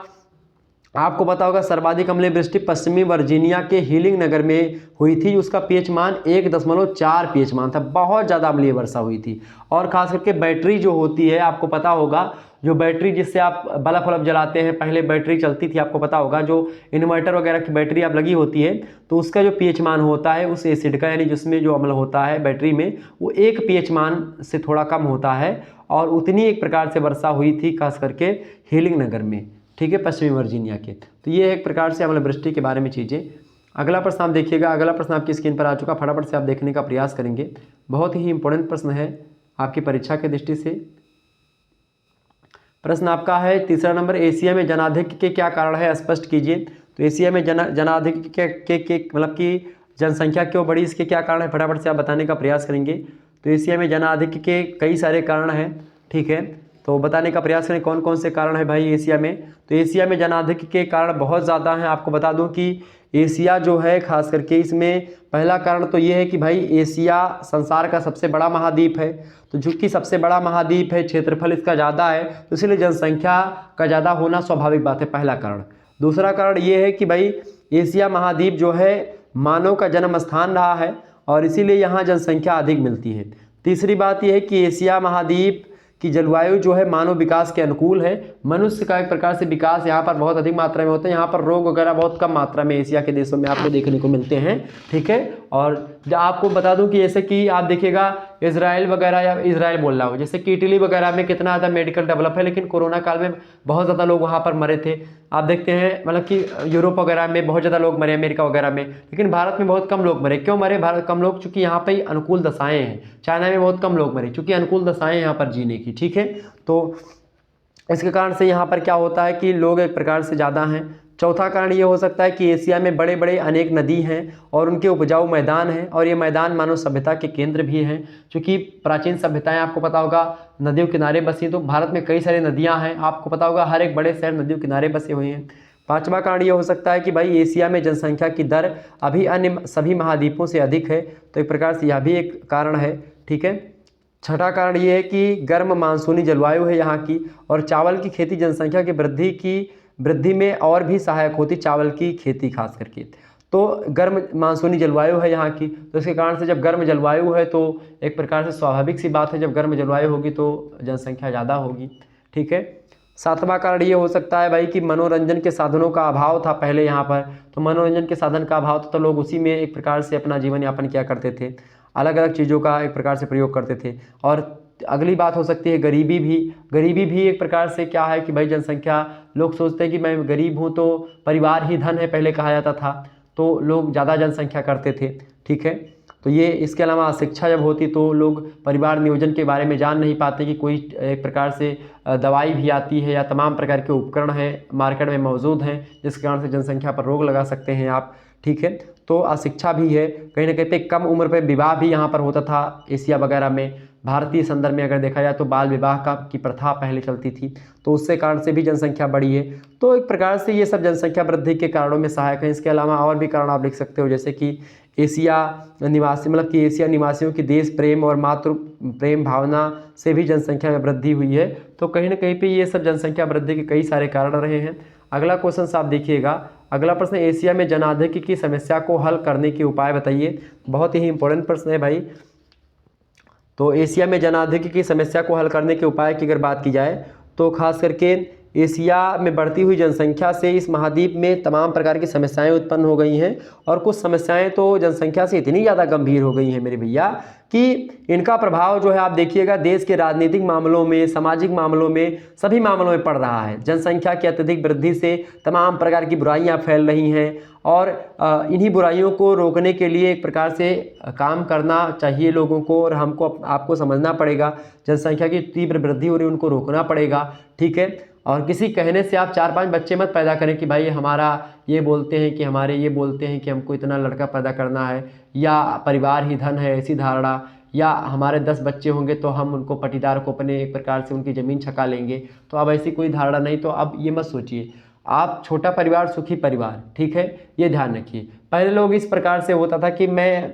आपको पता होगा सर्वाधिक अम्लीय वृष्टि पश्चिमी वर्जीनिया के हीलिंग नगर में हुई थी, उसका पीएच मान 1.4 पीएच मान था। बहुत ज़्यादा अम्लीय वर्षा हुई थी। और खास करके बैटरी जो होती है, आपको पता होगा, जो बैटरी जिससे आप बल्ब वल्ब जलाते हैं, पहले बैटरी चलती थी, आपको पता होगा, जो इन्वर्टर वगैरह की बैटरी आप लगी होती है, तो उसका जो पीएच मान होता है उस एसिड का, यानी जिसमें जो अम्ल होता है बैटरी में, वो 1 पीएच मान से थोड़ा कम होता है। और उतनी एक प्रकार से वर्षा हुई थी खास करके हीलिंग नगर में, ठीक है, पश्चिमी वर्जीनिया के। तो ये एक प्रकार से अम्लवृष्टि के बारे में चीज़ें। अगला प्रश्न आप देखिएगा। अगला प्रश्न आपकी स्क्रीन पर आ चुका, फटाफट से आप देखने का प्रयास करेंगे। बहुत ही इंपॉर्टेंट प्रश्न है आपकी परीक्षा की दृष्टि से। प्रश्न आपका है तीसरा नंबर, एशिया में जनाधिक्य के क्या कारण है, स्पष्ट कीजिए। तो एशिया में जनाधिक्य के मतलब कि जनसंख्या क्यों बढ़ी, इसके क्या कारण है, फटाफट से आप बताने का प्रयास करेंगे। तो एशिया में जनाधिक्य के कई सारे कारण हैं, ठीक है, तो बताने का प्रयास करें कौन कौन से कारण है भाई एशिया में। तो एशिया में जनाधिक्य के कारण बहुत ज़्यादा हैं। आपको बता दूं कि एशिया जो है खास करके, इसमें पहला कारण तो ये है कि भाई एशिया संसार का सबसे बड़ा महाद्वीप है। तो चूंकि सबसे बड़ा महाद्वीप है, क्षेत्रफल इसका ज़्यादा है, तो इसलिए जनसंख्या का ज़्यादा होना स्वाभाविक बात है, पहला कारण। दूसरा कारण ये है कि भाई एशिया महाद्वीप जो है मानव का जन्म स्थान रहा है और इसीलिए यहाँ जनसंख्या अधिक मिलती है। तीसरी बात यह है कि एशिया महाद्वीप कि जलवायु जो है मानव विकास के अनुकूल है। मनुष्य का एक प्रकार से विकास यहाँ पर बहुत अधिक मात्रा में होता है। यहाँ पर रोग वगैरह बहुत कम मात्रा में एशिया के देशों में आपको देखने को मिलते हैं, ठीक है। और आपको बता दूं कि जैसे कि आप देखिएगा इजराइल वगैरह, या इजराइल बोल रहा हूँ, जैसे कि इटली वगैरह में कितना ज़्यादा मेडिकल डेवलप है, लेकिन कोरोना काल में बहुत ज़्यादा लोग वहाँ पर मरे थे। आप देखते हैं मतलब कि यूरोप वगैरह में बहुत ज़्यादा लोग मरे, अमेरिका वगैरह में, लेकिन भारत में बहुत कम लोग मरे। क्यों मरे भारत कम लोग? चूँकि यहाँ पर अनुकूल दशाएँ हैं। चाइना में बहुत कम लोग मरे चूँकि अनुकूल दशाएँ यहाँ पर जीने की, ठीक है। तो इसके कारण से यहाँ पर क्या होता है कि लोग एक प्रकार से ज़्यादा हैं। चौथा कारण ये हो सकता है कि एशिया में बड़े बड़े अनेक नदी हैं और उनके उपजाऊ मैदान हैं, और ये मैदान मानव सभ्यता के केंद्र भी हैं। क्योंकि प्राचीन सभ्यताएं आपको पता होगा नदियों किनारे बसी, तो भारत में कई सारी नदियां हैं, आपको पता होगा हर एक बड़े शहर नदियों किनारे बसे हुए हैं। पांचवा कारण ये हो सकता है कि भाई एशिया में जनसंख्या की दर अभी अन्य सभी महाद्वीपों से अधिक है, तो एक प्रकार से यह भी एक कारण है, ठीक है। छठा कारण ये है कि गर्म मानसूनी जलवायु है यहाँ की, और चावल की खेती जनसंख्या की वृद्धि में और भी सहायक होती, चावल की खेती खास करके। तो गर्म मानसूनी जलवायु है यहाँ की, तो इसके कारण से जब गर्म जलवायु है तो एक प्रकार से स्वाभाविक सी बात है, जब गर्म जलवायु होगी तो जनसंख्या ज़्यादा होगी, ठीक है। सातवां कारण ये हो सकता है भाई कि मनोरंजन के साधनों का अभाव था पहले यहाँ पर, तो मनोरंजन के साधन का अभाव था तो लोग उसी में एक प्रकार से अपना जीवन यापन किया करते थे, अलग अलग चीज़ों का एक प्रकार से प्रयोग करते थे। और अगली बात हो सकती है गरीबी भी एक प्रकार से क्या है कि भाई जनसंख्या, लोग सोचते हैं कि मैं गरीब हूँ तो परिवार ही धन है, पहले कहा जाता था, तो लोग ज़्यादा जनसंख्या करते थे, ठीक है। तो ये इसके अलावा शिक्षा जब होती तो लोग परिवार नियोजन के बारे में जान नहीं पाते कि कोई एक प्रकार से दवाई भी आती है या तमाम प्रकार के उपकरण हैं मार्केट में मौजूद हैं, जिसके कारण से जनसंख्या पर रोक लगा सकते हैं आप, ठीक है। तो अशिक्षा भी है, कहीं ना कहीं पे कम उम्र पे विवाह भी यहाँ पर होता था एशिया वगैरह में। भारतीय संदर्भ में अगर देखा जाए तो बाल विवाह की प्रथा पहले चलती थी, तो उससे कारण से भी जनसंख्या बढ़ी है। तो एक प्रकार से ये सब जनसंख्या वृद्धि के कारणों में सहायक हैं। इसके अलावा और भी कारण आप लिख सकते हो, जैसे कि एशिया निवासी मतलब कि एशिया निवासियों की देश प्रेम और मातृ प्रेम भावना से भी जनसंख्या में वृद्धि हुई है। तो कहीं ना कहीं पे ये सब जनसंख्या वृद्धि के कई सारे कारण रहे हैं। अगला क्वेश्चन आप देखिएगा, अगला प्रश्न, एशिया में जनाधिक्य की समस्या को हल करने के उपाय बताइए। बहुत ही इंपॉर्टेंट प्रश्न है भाई। तो एशिया में जनाधिक्य की समस्या को हल करने के उपाय की अगर बात की जाए तो खास करके एशिया में बढ़ती हुई जनसंख्या से इस महाद्वीप में तमाम प्रकार की समस्याएं उत्पन्न हो गई हैं, और कुछ समस्याएं तो जनसंख्या से इतनी ज़्यादा गंभीर हो गई हैं मेरे भैया कि इनका प्रभाव जो है आप देखिएगा देश के राजनीतिक मामलों में, सामाजिक मामलों में, सभी मामलों में पड़ रहा है। जनसंख्या की अत्यधिक वृद्धि से तमाम प्रकार की बुराइयां फैल रही हैं, और इन्हीं बुराइयों को रोकने के लिए एक प्रकार से काम करना चाहिए लोगों को, और हमको आपको समझना पड़ेगा जनसंख्या की तीव्र वृद्धि हो रही है, उनको रोकना पड़ेगा, ठीक है। और किसी कहने से आप 4-5 बच्चे मत पैदा करें कि भाई हमारा ये बोलते हैं कि हमारे ये बोलते हैं कि हमको इतना लड़का पैदा करना है, या परिवार ही धन है, ऐसी धारणा, या हमारे 10 बच्चे होंगे तो हम उनको पटीदार को अपने एक प्रकार से उनकी ज़मीन छका लेंगे। तो अब ऐसी कोई धारणा नहीं। तो अब ये मत सोचिए, आप छोटा परिवार सुखी परिवार, ठीक है, ये ध्यान रखिए। पहले लोग इस प्रकार से होता था कि मैं,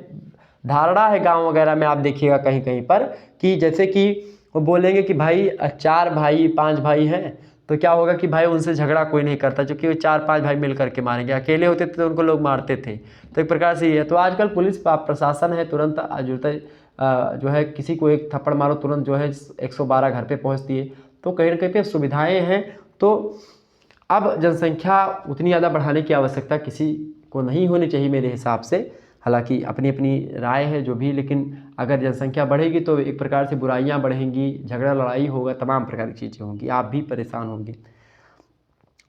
धारणा है गांव वगैरह में आप देखिएगा कहीं कहीं पर कि जैसे कि वो बोलेंगे कि भाई 4 भाई 5 भाई हैं, तो क्या होगा कि भाई उनसे झगड़ा कोई नहीं करता, क्योंकि वो 4-5 भाई मिल करके मारेंगे। अकेले होते थे तो उनको लोग मारते थे। तो एक प्रकार से ये है। तो आजकल पुलिस प्रशासन है, तुरंत जो है किसी को एक थप्पड़ मारो तुरंत जो है 112 घर पे पहुंचती है। तो कहीं ना कहीं पे सुविधाएं हैं। तो अब जनसंख्या उतनी ज़्यादा बढ़ाने की आवश्यकता किसी को नहीं होनी चाहिए मेरे हिसाब से। हालांकि अपनी अपनी राय है जो भी, लेकिन अगर जनसंख्या बढ़ेगी तो एक प्रकार से बुराइयां बढ़ेंगी, झगड़ा लड़ाई होगा, तमाम प्रकार की चीज़ें होंगी, आप भी परेशान होंगे।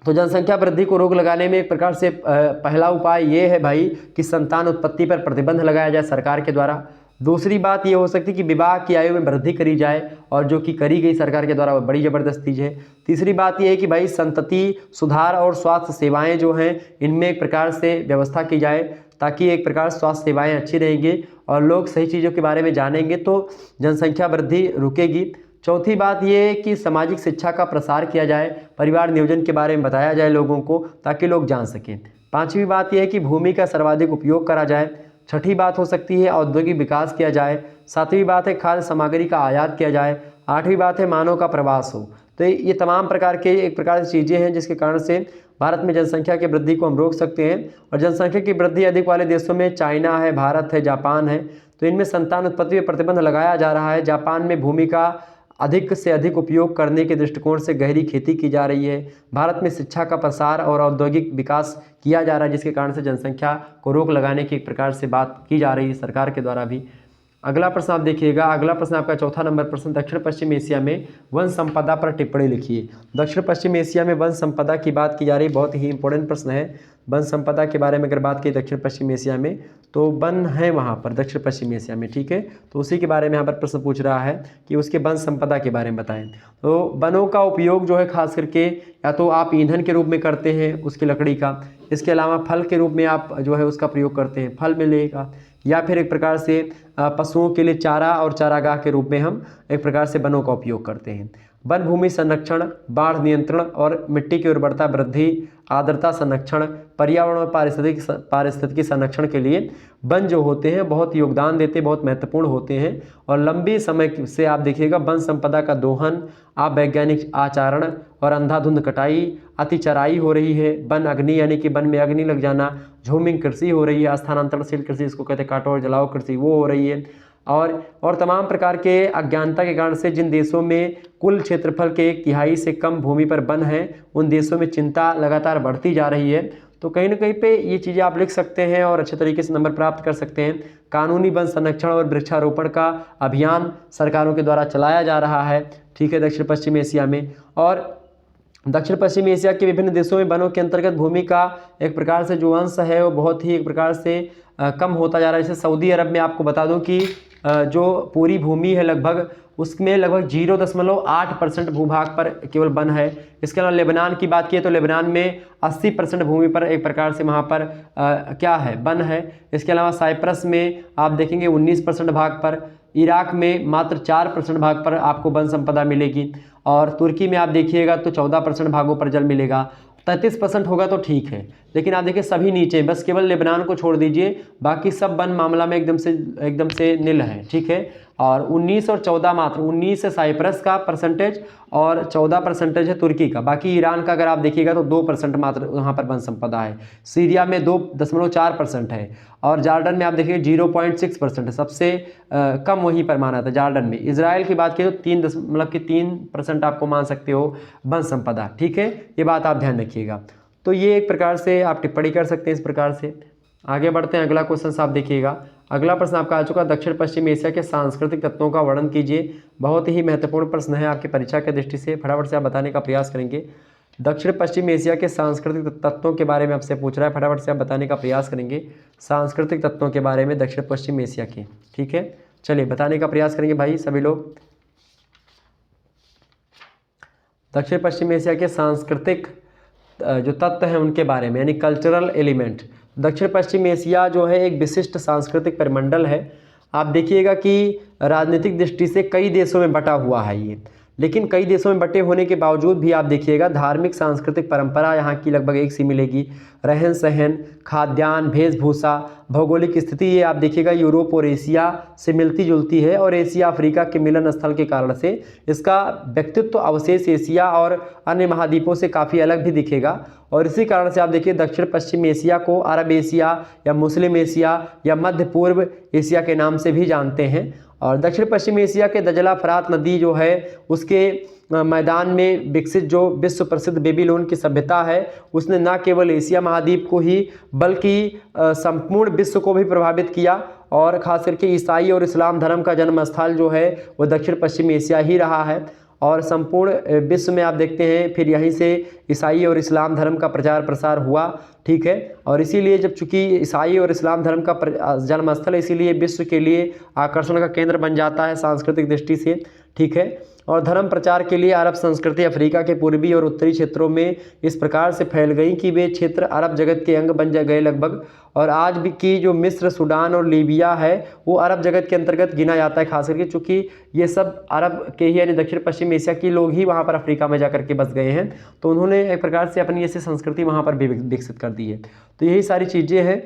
तो जनसंख्या वृद्धि को रोक लगाने में एक प्रकार से पहला उपाय ये है भाई कि संतान उत्पत्ति पर प्रतिबंध लगाया जाए सरकार के द्वारा। दूसरी बात ये हो सकती है कि विवाह की आयु में वृद्धि करी जाए, और जो कि करी गई सरकार के द्वारा, वो बड़ी ज़बरदस्त चीज़ है। तीसरी बात ये है कि भाई संतति सुधार और स्वास्थ्य सेवाएं जो हैं इनमें एक प्रकार से व्यवस्था की जाए, ताकि एक प्रकार स्वास्थ्य सेवाएं अच्छी रहेंगी और लोग सही चीज़ों के बारे में जानेंगे तो जनसंख्या वृद्धि रुकेगी। चौथी बात ये है कि सामाजिक शिक्षा का प्रसार किया जाए, परिवार नियोजन के बारे में बताया जाए लोगों को, ताकि लोग जान सकें। पांचवी बात यह है कि भूमि का सर्वाधिक उपयोग करा जाए। छठी बात हो सकती है औद्योगिक विकास किया जाए। सातवीं बात है खाद्य सामग्री का आयात किया जाए। आठवीं बात है मानव का प्रवास हो। तो ये तमाम प्रकार के एक प्रकार से चीज़ें हैं जिसके कारण से भारत में जनसंख्या की वृद्धि को हम रोक सकते हैं। और जनसंख्या की वृद्धि अधिक वाले देशों में चाइना है, भारत है, जापान है, तो इनमें संतान उत्पत्ति पर प्रतिबंध लगाया जा रहा है। जापान में भूमि का अधिक से अधिक उपयोग करने के दृष्टिकोण से गहरी खेती की जा रही है। भारत में शिक्षा का प्रसार और औद्योगिक विकास किया जा रहा है, जिसके कारण से जनसंख्या को रोक लगाने की एक प्रकार से बात की जा रही है सरकार के द्वारा भी। अगला प्रश्न आप देखिएगा, अगला प्रश्न आपका चौथा नंबर प्रश्न, दक्षिण पश्चिम एशिया में वन संपदा पर टिप्पणी लिखिए। दक्षिण पश्चिम एशिया में वन संपदा की बात की जा रही है, बहुत ही इंपॉर्टेंट प्रश्न है। वन संपदा के बारे में अगर बात की दक्षिण पश्चिम एशिया में, तो वन है वहाँ पर दक्षिण पश्चिम एशिया में, ठीक है, तो उसी के बारे में यहाँ पर प्रश्न पूछ रहा है कि उसके वन संपदा के बारे में बताएं। तो वनों का उपयोग जो है खास करके या तो आप ईंधन के रूप में करते हैं उसकी लकड़ी का, इसके अलावा फल के रूप में आप जो है उसका प्रयोग करते हैं, फल मिलेगा, या फिर एक प्रकार से पशुओं के लिए चारा और चारागाह के रूप में हम एक प्रकार से वनों का उपयोग करते हैं। वन भूमि संरक्षण, बाढ़ नियंत्रण और मिट्टी की उर्वरता वृद्धि, आर्द्रता संरक्षण, पर्यावरण और पारिस्थितिकी संरक्षण के लिए वन जो होते हैं बहुत योगदान देते हैं, बहुत महत्वपूर्ण होते हैं। और लंबी समय से आप देखिएगा वन संपदा का दोहन, अवैज्ञानिक आचरण और अंधाधुंध कटाई, अति चराई हो रही है, वन अग्नि यानी कि वन में अग्नि लग जाना, झूमिंग कृषि हो रही है, स्थानांतरणशील कृषि इसको कहते हैं, काटो और जलाओ कृषि वो हो रही है। और तमाम प्रकार के अज्ञानता के कारण से जिन देशों में कुल क्षेत्रफल के 1/3 से कम भूमि पर वन है, उन देशों में चिंता लगातार बढ़ती जा रही है। तो कहीं ना कहीं पे ये चीज़ें आप लिख सकते हैं और अच्छे तरीके से नंबर प्राप्त कर सकते हैं। कानूनी वन संरक्षण और वृक्षारोपण का अभियान सरकारों के द्वारा चलाया जा रहा है, ठीक है, दक्षिण पश्चिम एशिया में। और दक्षिण पश्चिम एशिया के विभिन्न देशों में वनों के अंतर्गत भूमि का एक प्रकार से जो अंश है वो बहुत ही एक प्रकार से कम होता जा रहा है। जैसे सऊदी अरब में आपको बता दूं कि जो पूरी भूमि है लगभग उसमें लगभग 0.8% भूभाग पर केवल वन है। इसके अलावा लेबनान की बात की तो लेबनान में 80% भूमि पर एक प्रकार से वहाँ पर क्या है, वन है। इसके अलावा साइप्रस में आप देखेंगे 19% भाग पर, इराक में मात्र 4% भाग पर आपको वन संपदा मिलेगी, और तुर्की में आप देखिएगा तो 14% भागों पर जल मिलेगा। 33% होगा तो ठीक है, लेकिन आप देखिए सभी नीचे, बस केवल लेबनान को छोड़ दीजिए, बाकी सब वन मामला में एकदम से नील है, ठीक है। और 19 और 14 मात्र 19 है साइप्रस का परसेंटेज और 14% है तुर्की का। बाकी ईरान का अगर आप देखिएगा तो 2% मात्र वहाँ पर वन संपदा है। सीरिया में 2.4% है, और जॉर्डन में आप देखिए 0.6% है, सबसे कम वहीं पर माना था जॉर्डन में। इजराइल की बात की तो 3% आपको मान सकते हो वन संपदा, ठीक है, ये बात आप ध्यान रखिएगा। तो ये एक प्रकार से आप टिप्पणी कर सकते हैं इस प्रकार से। आगे बढ़ते हैं, अगला क्वेश्चन आप देखिएगा। अगला प्रश्न आपका आ चुका, दक्षिण पश्चिम एशिया के सांस्कृतिक तत्वों का वर्णन कीजिए। बहुत ही महत्वपूर्ण प्रश्न है आपकी परीक्षा की दृष्टि से, फटाफट से आप बताने का प्रयास करेंगे। दक्षिण पश्चिम एशिया के सांस्कृतिक तत्वों के बारे में आपसे पूछ रहा है, फटाफट से आप बताने का प्रयास करेंगे सांस्कृतिक तत्वों के बारे में दक्षिण पश्चिम एशिया के, ठीक है। चलिए बताने का प्रयास करेंगे भाई सभी लोग। दक्षिण पश्चिम एशिया के सांस्कृतिक जो तत्व हैं उनके बारे में, यानी कल्चरल एलिमेंट। दक्षिण पश्चिम एशिया जो है एक विशिष्ट सांस्कृतिक परिमंडल है। आप देखिएगा कि राजनीतिक दृष्टि से कई देशों में बटा हुआ है ये, लेकिन कई देशों में बटे होने के बावजूद भी आप देखिएगा धार्मिक सांस्कृतिक परंपरा यहाँ की लगभग एक सी मिलेगी। रहन सहन, खाद्यान्न, वेशभूषा, भौगोलिक स्थिति ये आप देखिएगा यूरोप और एशिया से मिलती जुलती है, और एशिया अफ्रीका के मिलन स्थल के कारण से इसका व्यक्तित्व अवशेष एशिया और अन्य महाद्वीपों से काफ़ी अलग भी दिखेगा। और इसी कारण से आप देखिए दक्षिण पश्चिम एशिया को अरब एशिया या मुस्लिम एशिया या मध्य पूर्व एशिया के नाम से भी जानते हैं। और दक्षिण पश्चिम एशिया के दजला फरात नदी जो है उसके मैदान में विकसित जो विश्व प्रसिद्ध बेबीलोन की सभ्यता है उसने न केवल एशिया महाद्वीप को ही बल्कि संपूर्ण विश्व को भी प्रभावित किया, और खास करके ईसाई और इस्लाम धर्म का जन्म स्थल जो है वो दक्षिण पश्चिम एशिया ही रहा है। और संपूर्ण विश्व में आप देखते हैं फिर यहीं से ईसाई और इस्लाम धर्म का प्रचार प्रसार हुआ, ठीक है। और इसीलिए जब चूंकि ईसाई और इस्लाम धर्म का जन्मस्थल है इसीलिए विश्व के लिए आकर्षण का केंद्र बन जाता है सांस्कृतिक दृष्टि से, ठीक है। और धर्म प्रचार के लिए अरब संस्कृति अफ्रीका के पूर्वी और उत्तरी क्षेत्रों में इस प्रकार से फैल गई कि वे क्षेत्र अरब जगत के अंग बन गए लगभग। और आज भी की जो मिस्र, सूडान और लीबिया है वो अरब जगत के अंतर्गत गिना जाता है, खास करके चूँकि ये सब अरब के ही यानी दक्षिण पश्चिम एशिया के लोग ही वहाँ पर अफ्रीका में जाकर के बस गए हैं, तो उन्होंने एक प्रकार से अपनी ऐसी संस्कृति वहाँ पर भी विकसित कर दी है। तो यही सारी चीज़ें हैं।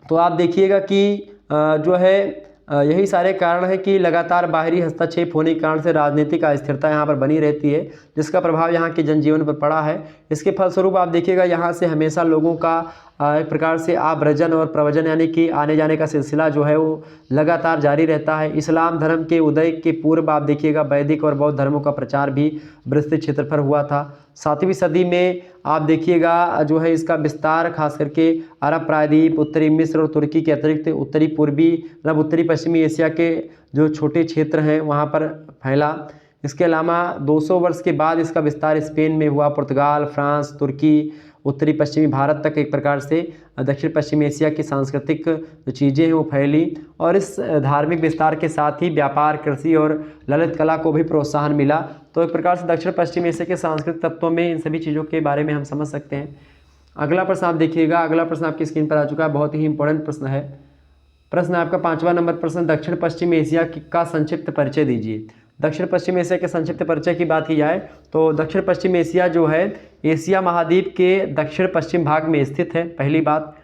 तो आप देखिएगा कि जो है यही सारे कारण हैं कि लगातार बाहरी हस्तक्षेप होने के कारण से राजनीतिक अस्थिरता यहाँ पर बनी रहती है, जिसका प्रभाव यहाँ के जनजीवन पर पड़ा है। इसके फलस्वरूप आप देखिएगा यहाँ से हमेशा लोगों का एक प्रकार से आव्रजन और प्रव्रजन यानी कि आने जाने का सिलसिला जो है वो लगातार जारी रहता है। इस्लाम धर्म के उदय के पूर्व आप देखिएगा वैदिक और बौद्ध धर्मों का प्रचार भी विस्तृत क्षेत्र पर हुआ था। 7वीं सदी में आप देखिएगा जो है इसका विस्तार खास करके अरब प्रायद्वीप, उत्तरी मिस्र और तुर्की के अतिरिक्त उत्तरी पूर्वी मतलब उत्तरी पश्चिमी एशिया के जो छोटे क्षेत्र हैं वहाँ पर फैला। इसके अलावा 200 वर्ष के बाद इसका विस्तार स्पेन में हुआ, पुर्तगाल, फ्रांस, तुर्की, उत्तरी पश्चिमी भारत तक एक प्रकार से दक्षिण पश्चिम एशिया की सांस्कृतिक जो चीज़ें हैं वो फैली। और इस धार्मिक विस्तार के साथ ही व्यापार, कृषि और ललित कला को भी प्रोत्साहन मिला। तो एक प्रकार से दक्षिण पश्चिम एशिया के सांस्कृतिक तत्वों में इन सभी चीज़ों के बारे में हम समझ सकते हैं। अगला प्रश्न आप देखिएगा, अगला प्रश्न आपकी स्क्रीन पर आ चुका है, बहुत ही इंपॉर्टेंट प्रश्न है। प्रश्न आपका 5वां नंबर प्रश्न, दक्षिण पश्चिम एशिया का संक्षिप्त परिचय दीजिए। दक्षिण पश्चिम एशिया के संक्षिप्त परिचय की बात की जाए तो दक्षिण पश्चिम एशिया जो है एशिया महाद्वीप के दक्षिण पश्चिम भाग में स्थित है, पहली बात।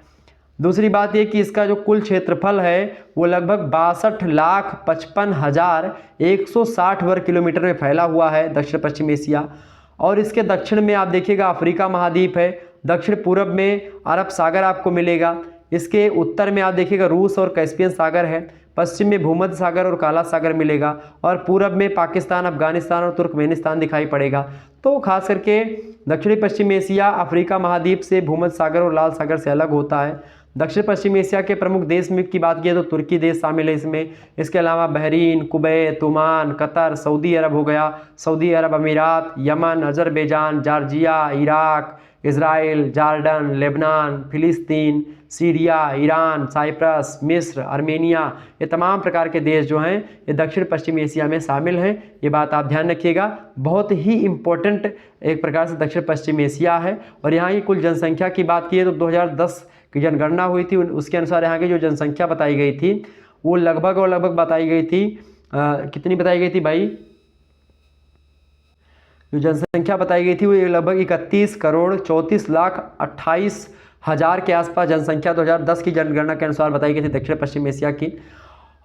दूसरी बात ये कि इसका जो कुल क्षेत्रफल है वो लगभग 62,55,160 वर्ग किलोमीटर में फैला हुआ है दक्षिण पश्चिम एशिया। और इसके दक्षिण में आप देखिएगा अफ्रीका महाद्वीप है, दक्षिण पूर्व में अरब सागर आपको मिलेगा, इसके उत्तर में आप देखिएगा रूस और कैस्पियन सागर है, पश्चिम में भूमध्य सागर और काला सागर मिलेगा, और पूरब में पाकिस्तान, अफगानिस्तान और तुर्कमेनिस्तान दिखाई पड़ेगा। तो खास करके दक्षिणी पश्चिम एशिया अफ्रीका महाद्वीप से भूमध्य सागर और लाल सागर से अलग होता है। दक्षिण पश्चिम एशिया के प्रमुख देश में की बात की तो तुर्की देश शामिल है इसमें। इसके अलावा Bahrain, Kuwait, Oman, Qatar, Saudi Arabia हो गया, Saudi Arabia Emirates, Yemen, Azerbaijan, Georgia, Iraq, Israel, Jordan, Lebanon, फिलिस्तीन, सीरिया, ईरान, साइप्रस, मिस्र, आर्मेनिया, ये तमाम प्रकार के देश जो हैं ये दक्षिण पश्चिम एशिया में शामिल हैं। ये बात आप ध्यान रखिएगा, बहुत ही इम्पोर्टेंट एक प्रकार से दक्षिण पश्चिम एशिया है। और यहाँ की कुल जनसंख्या की बात की तो 2010 की जनगणना हुई थी, उसके अनुसार यहाँ की जो जनसंख्या बताई गई थी वो लगभग बताई गई थी कितनी बताई गई थी भाई? जो जनसंख्या बताई गई थी वो लगभग 31,34,28,000 के आसपास जनसंख्या 2010 की जनगणना के अनुसार बताई गई थी दक्षिण पश्चिम एशिया की।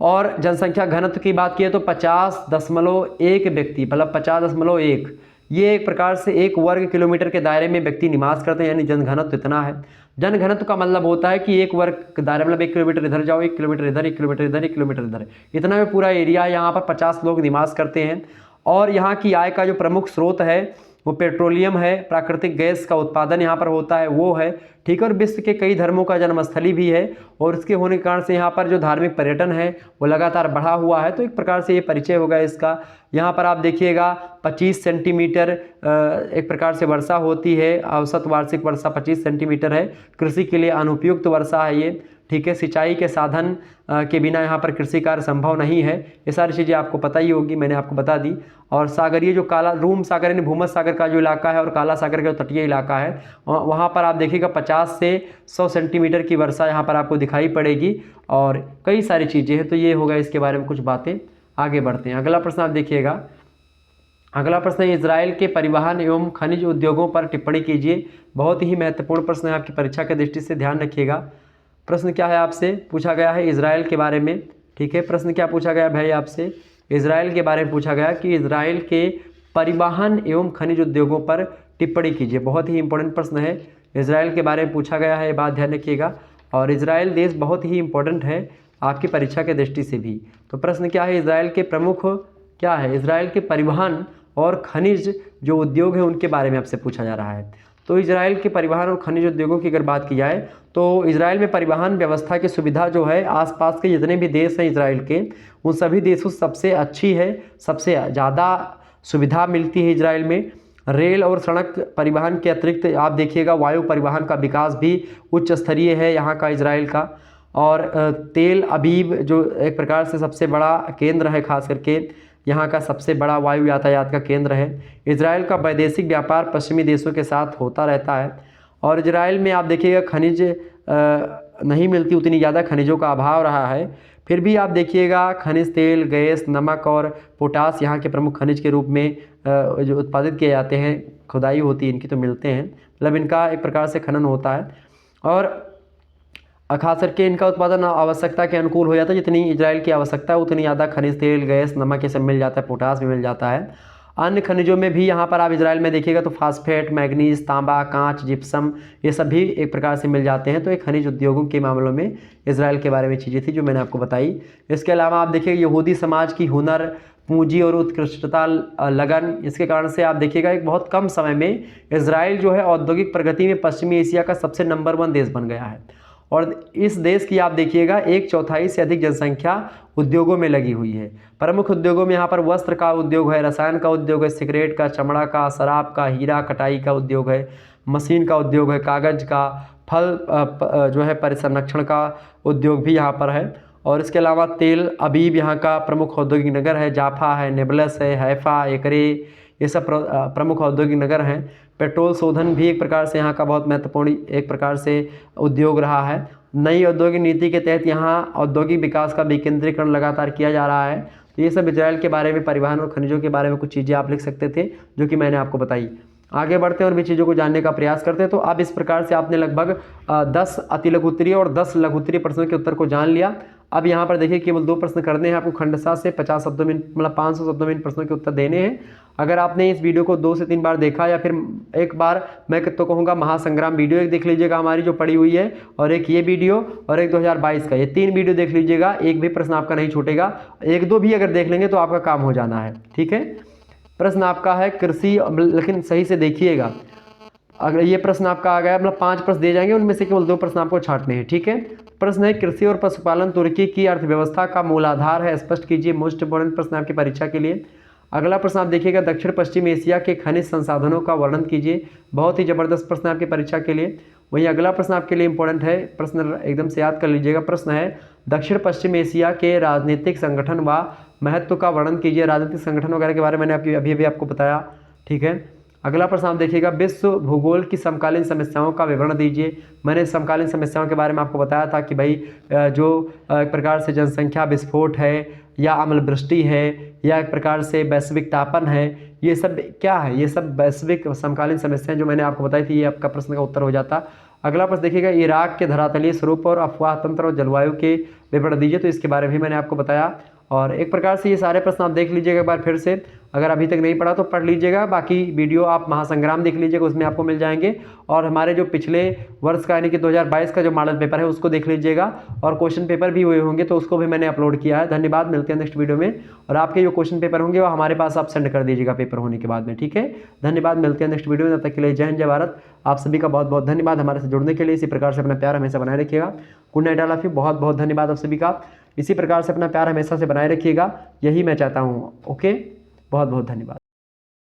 और जनसंख्या घनत्व की बात की तो 50.1 व्यक्ति मतलब 50.1, ये एक प्रकार से 1 वर्ग किलोमीटर के दायरे में व्यक्ति निवास करते हैं, यानी जनघनत्व इतना है। जनघनत्व का मतलब होता है कि 1 वर्ग दायरा मतलब 1 किलोमीटर इधर जाओ, 1 किलोमीटर इधर, 1 किलोमीटर इधर, 1 किलोमीटर इधर, इतना में पूरा एरिया यहाँ पर 50 लोग निवास करते हैं। और यहाँ की आय का जो प्रमुख स्रोत है वो पेट्रोलियम है, प्राकृतिक गैस का उत्पादन यहाँ पर होता है वो है, ठीक है। और विश्व के कई धर्मों का जन्मस्थली भी है, और इसके होने के कारण से यहाँ पर जो धार्मिक पर्यटन है वो लगातार बढ़ा हुआ है। तो एक प्रकार से ये परिचय होगा इसका। यहाँ पर आप देखिएगा 25 सेंटीमीटर एक प्रकार से वर्षा होती है, औसत वार्षिक वर्षा 25 सेंटीमीटर है, कृषि के लिए अनुपयुक्त वर्षा है ये, ठीक है, सिंचाई के साधन के बिना यहाँ पर कृषि कार्य संभव नहीं है। ये सारी चीज़ें आपको पता ही होगी, मैंने आपको बता दी। और सागरीय जो काला रूम सागर यानी भूमध्य सागर का जो इलाका है और काला सागर का जो तटीय इलाका है, वहाँ पर आप देखिएगा 50 से 100 सेंटीमीटर की वर्षा यहाँ पर आपको दिखाई पड़ेगी और कई सारी चीज़ें हैं। तो ये होगा इसके बारे में कुछ बातें। आगे बढ़ते हैं, अगला प्रश्न आप देखिएगा। अगला प्रश्न है, इजराइल के परिवहन एवं खनिज उद्योगों पर टिप्पणी कीजिए। बहुत ही महत्वपूर्ण प्रश्न है, आपकी परीक्षा की दृष्टि से ध्यान रखिएगा। प्रश्न क्या है, आपसे पूछा गया है इजराइल के बारे में, ठीक है। प्रश्न क्या पूछा गया भाई आपसे, इजराइल के बारे में पूछा गया कि इजराइल के परिवहन एवं खनिज उद्योगों पर टिप्पणी कीजिए। बहुत ही इंपॉर्टेंट प्रश्न है, इजराइल के बारे में पूछा गया है, ये बात ध्यान रखिएगा। और इजराइल देश बहुत ही इंपॉर्टेंट है आपकी परीक्षा के दृष्टि से भी। तो प्रश्न क्या है, इजराइल के प्रमुख क्या है, इजराइल के परिवहन और खनिज जो उद्योग है उनके बारे में आपसे पूछा जा रहा है। तो इजराइल के परिवहन और खनिज उद्योगों की अगर बात की जाए तो इजराइल में परिवहन व्यवस्था की सुविधा जो है आसपास के जितने भी देश हैं इजराइल के, उन सभी देशों से सबसे अच्छी है, सबसे ज़्यादा सुविधा मिलती है इजराइल में। रेल और सड़क परिवहन के अतिरिक्त आप देखिएगा वायु परिवहन का विकास भी उच्च स्तरीय है यहाँ का इजराइल का। और तेल अबीब जो एक प्रकार से सबसे बड़ा केंद्र है, खास करके यहाँ का सबसे बड़ा वायु यातायात का केंद्र है। इजराइल का वैदेशिक व्यापार पश्चिमी देशों के साथ होता रहता है। और इजराइल में आप देखिएगा खनिज नहीं मिलती, उतनी ज़्यादा खनिजों का अभाव रहा है। फिर भी आप देखिएगा खनिज तेल, गैस, नमक और पोटास यहाँ के प्रमुख खनिज के रूप में जो उत्पादित किए जाते हैं, खुदाई होती है इनकी तो मिलते हैं, मतलब इनका एक प्रकार से खनन होता है। और खास करके इनका उत्पादन आवश्यकता के अनुकूल हो जाता है, जितनी इजराइल की आवश्यकता है उतनी ज़्यादा खनिज तेल, गैस, नमक ये सब मिल जाता है, पोटास भी मिल जाता है। अन्य खनिजों में भी यहाँ पर आप इजराइल में देखिएगा तो फास्फेट, मैग्नीज, तांबा, कांच, जिप्सम ये सब भी एक प्रकार से मिल जाते हैं। तो एक खनिज उद्योगों के मामलों में इजराइल के बारे में चीज़ें थी जो मैंने आपको बताई। इसके अलावा आप देखिए यहूदी समाज की हुनर, पूंजी और उत्कृष्टता, लगन, इसके कारण से आप देखिएगा एक बहुत कम समय में इजराइल जो है औद्योगिक प्रगति में पश्चिमी एशिया का सबसे नंबर 1 देश बन गया है। और इस देश की आप देखिएगा 1/4 से अधिक जनसंख्या उद्योगों में लगी हुई है। प्रमुख उद्योगों में यहाँ पर वस्त्र का उद्योग है, रसायन का उद्योग है, सिगरेट का, चमड़ा का, शराब का, हीरा कटाई का उद्योग है, मशीन का उद्योग है, कागज़ का, फल जो है परिसंरक्षण का उद्योग भी यहाँ पर है। और इसके अलावा तेल अबीब यहाँ का प्रमुख औद्योगिक नगर है, जाफा है, नेबलस है, हैफा, एकरे, ये सब प्रमुख औद्योगिक नगर हैं। पेट्रोल शोधन भी एक प्रकार से यहाँ का बहुत महत्वपूर्ण एक प्रकार से उद्योग रहा है। नई औद्योगिक नीति के तहत यहाँ औद्योगिक विकास का विकेंद्रीकरण लगातार किया जा रहा है। तो ये सब इजराइल के बारे में, परिवहन और खनिजों के बारे में कुछ चीज़ें आप लिख सकते थे जो कि मैंने आपको बताई। आगे बढ़ते हैं और भी चीज़ों को जानने का प्रयास करते हैं। तो अब इस प्रकार से आपने लगभग 10 अतिलघुत्तरीय और 10 लघुत्तरीय प्रश्नों के उत्तर को जान लिया। अब यहाँ पर देखिए केवल 2 प्रश्न करने हैं आपको खंडशः से, 50 शब्दों में, मतलब 500 शब्दों में इन प्रश्नों के उत्तर देने हैं। अगर आपने इस वीडियो को 2 से 3 बार देखा या फिर एक बार, मैं तो कहूँगा महासंग्राम वीडियो एक देख लीजिएगा हमारी जो पड़ी हुई है, और एक ये वीडियो और एक 2022 का, ये 3 वीडियो देख लीजिएगा, एक भी प्रश्न आपका नहीं छूटेगा। 1-2 भी अगर देख लेंगे तो आपका काम हो जाना है, ठीक है। प्रश्न आपका है कृषि, लेकिन सही से देखिएगा। अगर ये प्रश्न आपका आ गया, मतलब 5 प्रश्न दिए जाएंगे, उनमें से केवल 2 प्रश्न आपको छांटने हैं, ठीक है। प्रश्न है कृषि और पशुपालन तुर्की की अर्थव्यवस्था का मूलाधार है, स्पष्ट कीजिए। मोस्ट इंपोर्टेंट प्रश्न आपकी परीक्षा के लिए। अगला प्रश्न आप देखिएगा दक्षिण पश्चिम एशिया के खनिज संसाधनों का वर्णन कीजिए। बहुत ही जबरदस्त प्रश्न आपकी परीक्षा के लिए। वहीं अगला प्रश्न आपके लिए इंपॉर्टेंट है, प्रश्न एकदम से याद कर लीजिएगा। प्रश्न है दक्षिण पश्चिम एशिया के राजनीतिक संगठन व महत्व का वर्णन कीजिए। राजनीतिक संगठन वगैरह के बारे में मैंने अभी आपको बताया, ठीक है। अगला प्रश्न आप देखिएगा विश्व भूगोल की समकालीन समस्याओं का विवरण दीजिए। मैंने समकालीन समस्याओं के बारे में आपको बताया था कि भाई जो एक प्रकार से जनसंख्या विस्फोट है, या अम्लवृष्टि है, या एक प्रकार से वैश्विक तापन है, ये सब क्या है, ये सब वैश्विक समकालीन समस्याएं जो मैंने आपको बताई थी, ये आपका प्रश्न का उत्तर हो जाता। अगला प्रश्न देखिएगा इराक के धरातलीय स्वरूप और अफवाह तंत्र और जलवायु के विवरण दीजिए। तो इसके बारे में भी मैंने आपको बताया। और एक प्रकार से ये सारे प्रश्न आप देख लीजिएगा एक बार फिर से, अगर अभी तक नहीं पढ़ा तो पढ़ लीजिएगा। बाकी वीडियो आप महासंग्राम देख लीजिएगा, उसमें आपको मिल जाएंगे। और हमारे जो पिछले वर्ष का यानी कि 2022 का जो मॉडल पेपर है उसको देख लीजिएगा, और क्वेश्चन पेपर भी हुए होंगे तो उसको भी मैंने अपलोड किया है। धन्यवाद, मिलते हैं नेक्स्ट वीडियो में। और आपके जो क्वेश्चन पेपर होंगे वो हमारे पास आप सेंड कर दीजिएगा पेपर होने के बाद में, ठीक है। धन्यवाद, मिलते हैं नेक्स्ट वीडियो में। तब तक के लिए जय हिंद, जय भारत। आप सभी का बहुत बहुत धन्यवाद हमारे से जुड़ने के लिए। इसी प्रकार से अपना प्यार हमेशा बनाए रखिएगा। Good night all of you, बहुत बहुत धन्यवाद आप सभी का। इसी प्रकार से अपना प्यार हमेशा से बनाए रखिएगा, यही मैं चाहता हूँ। ओके, बहुत बहुत धन्यवाद।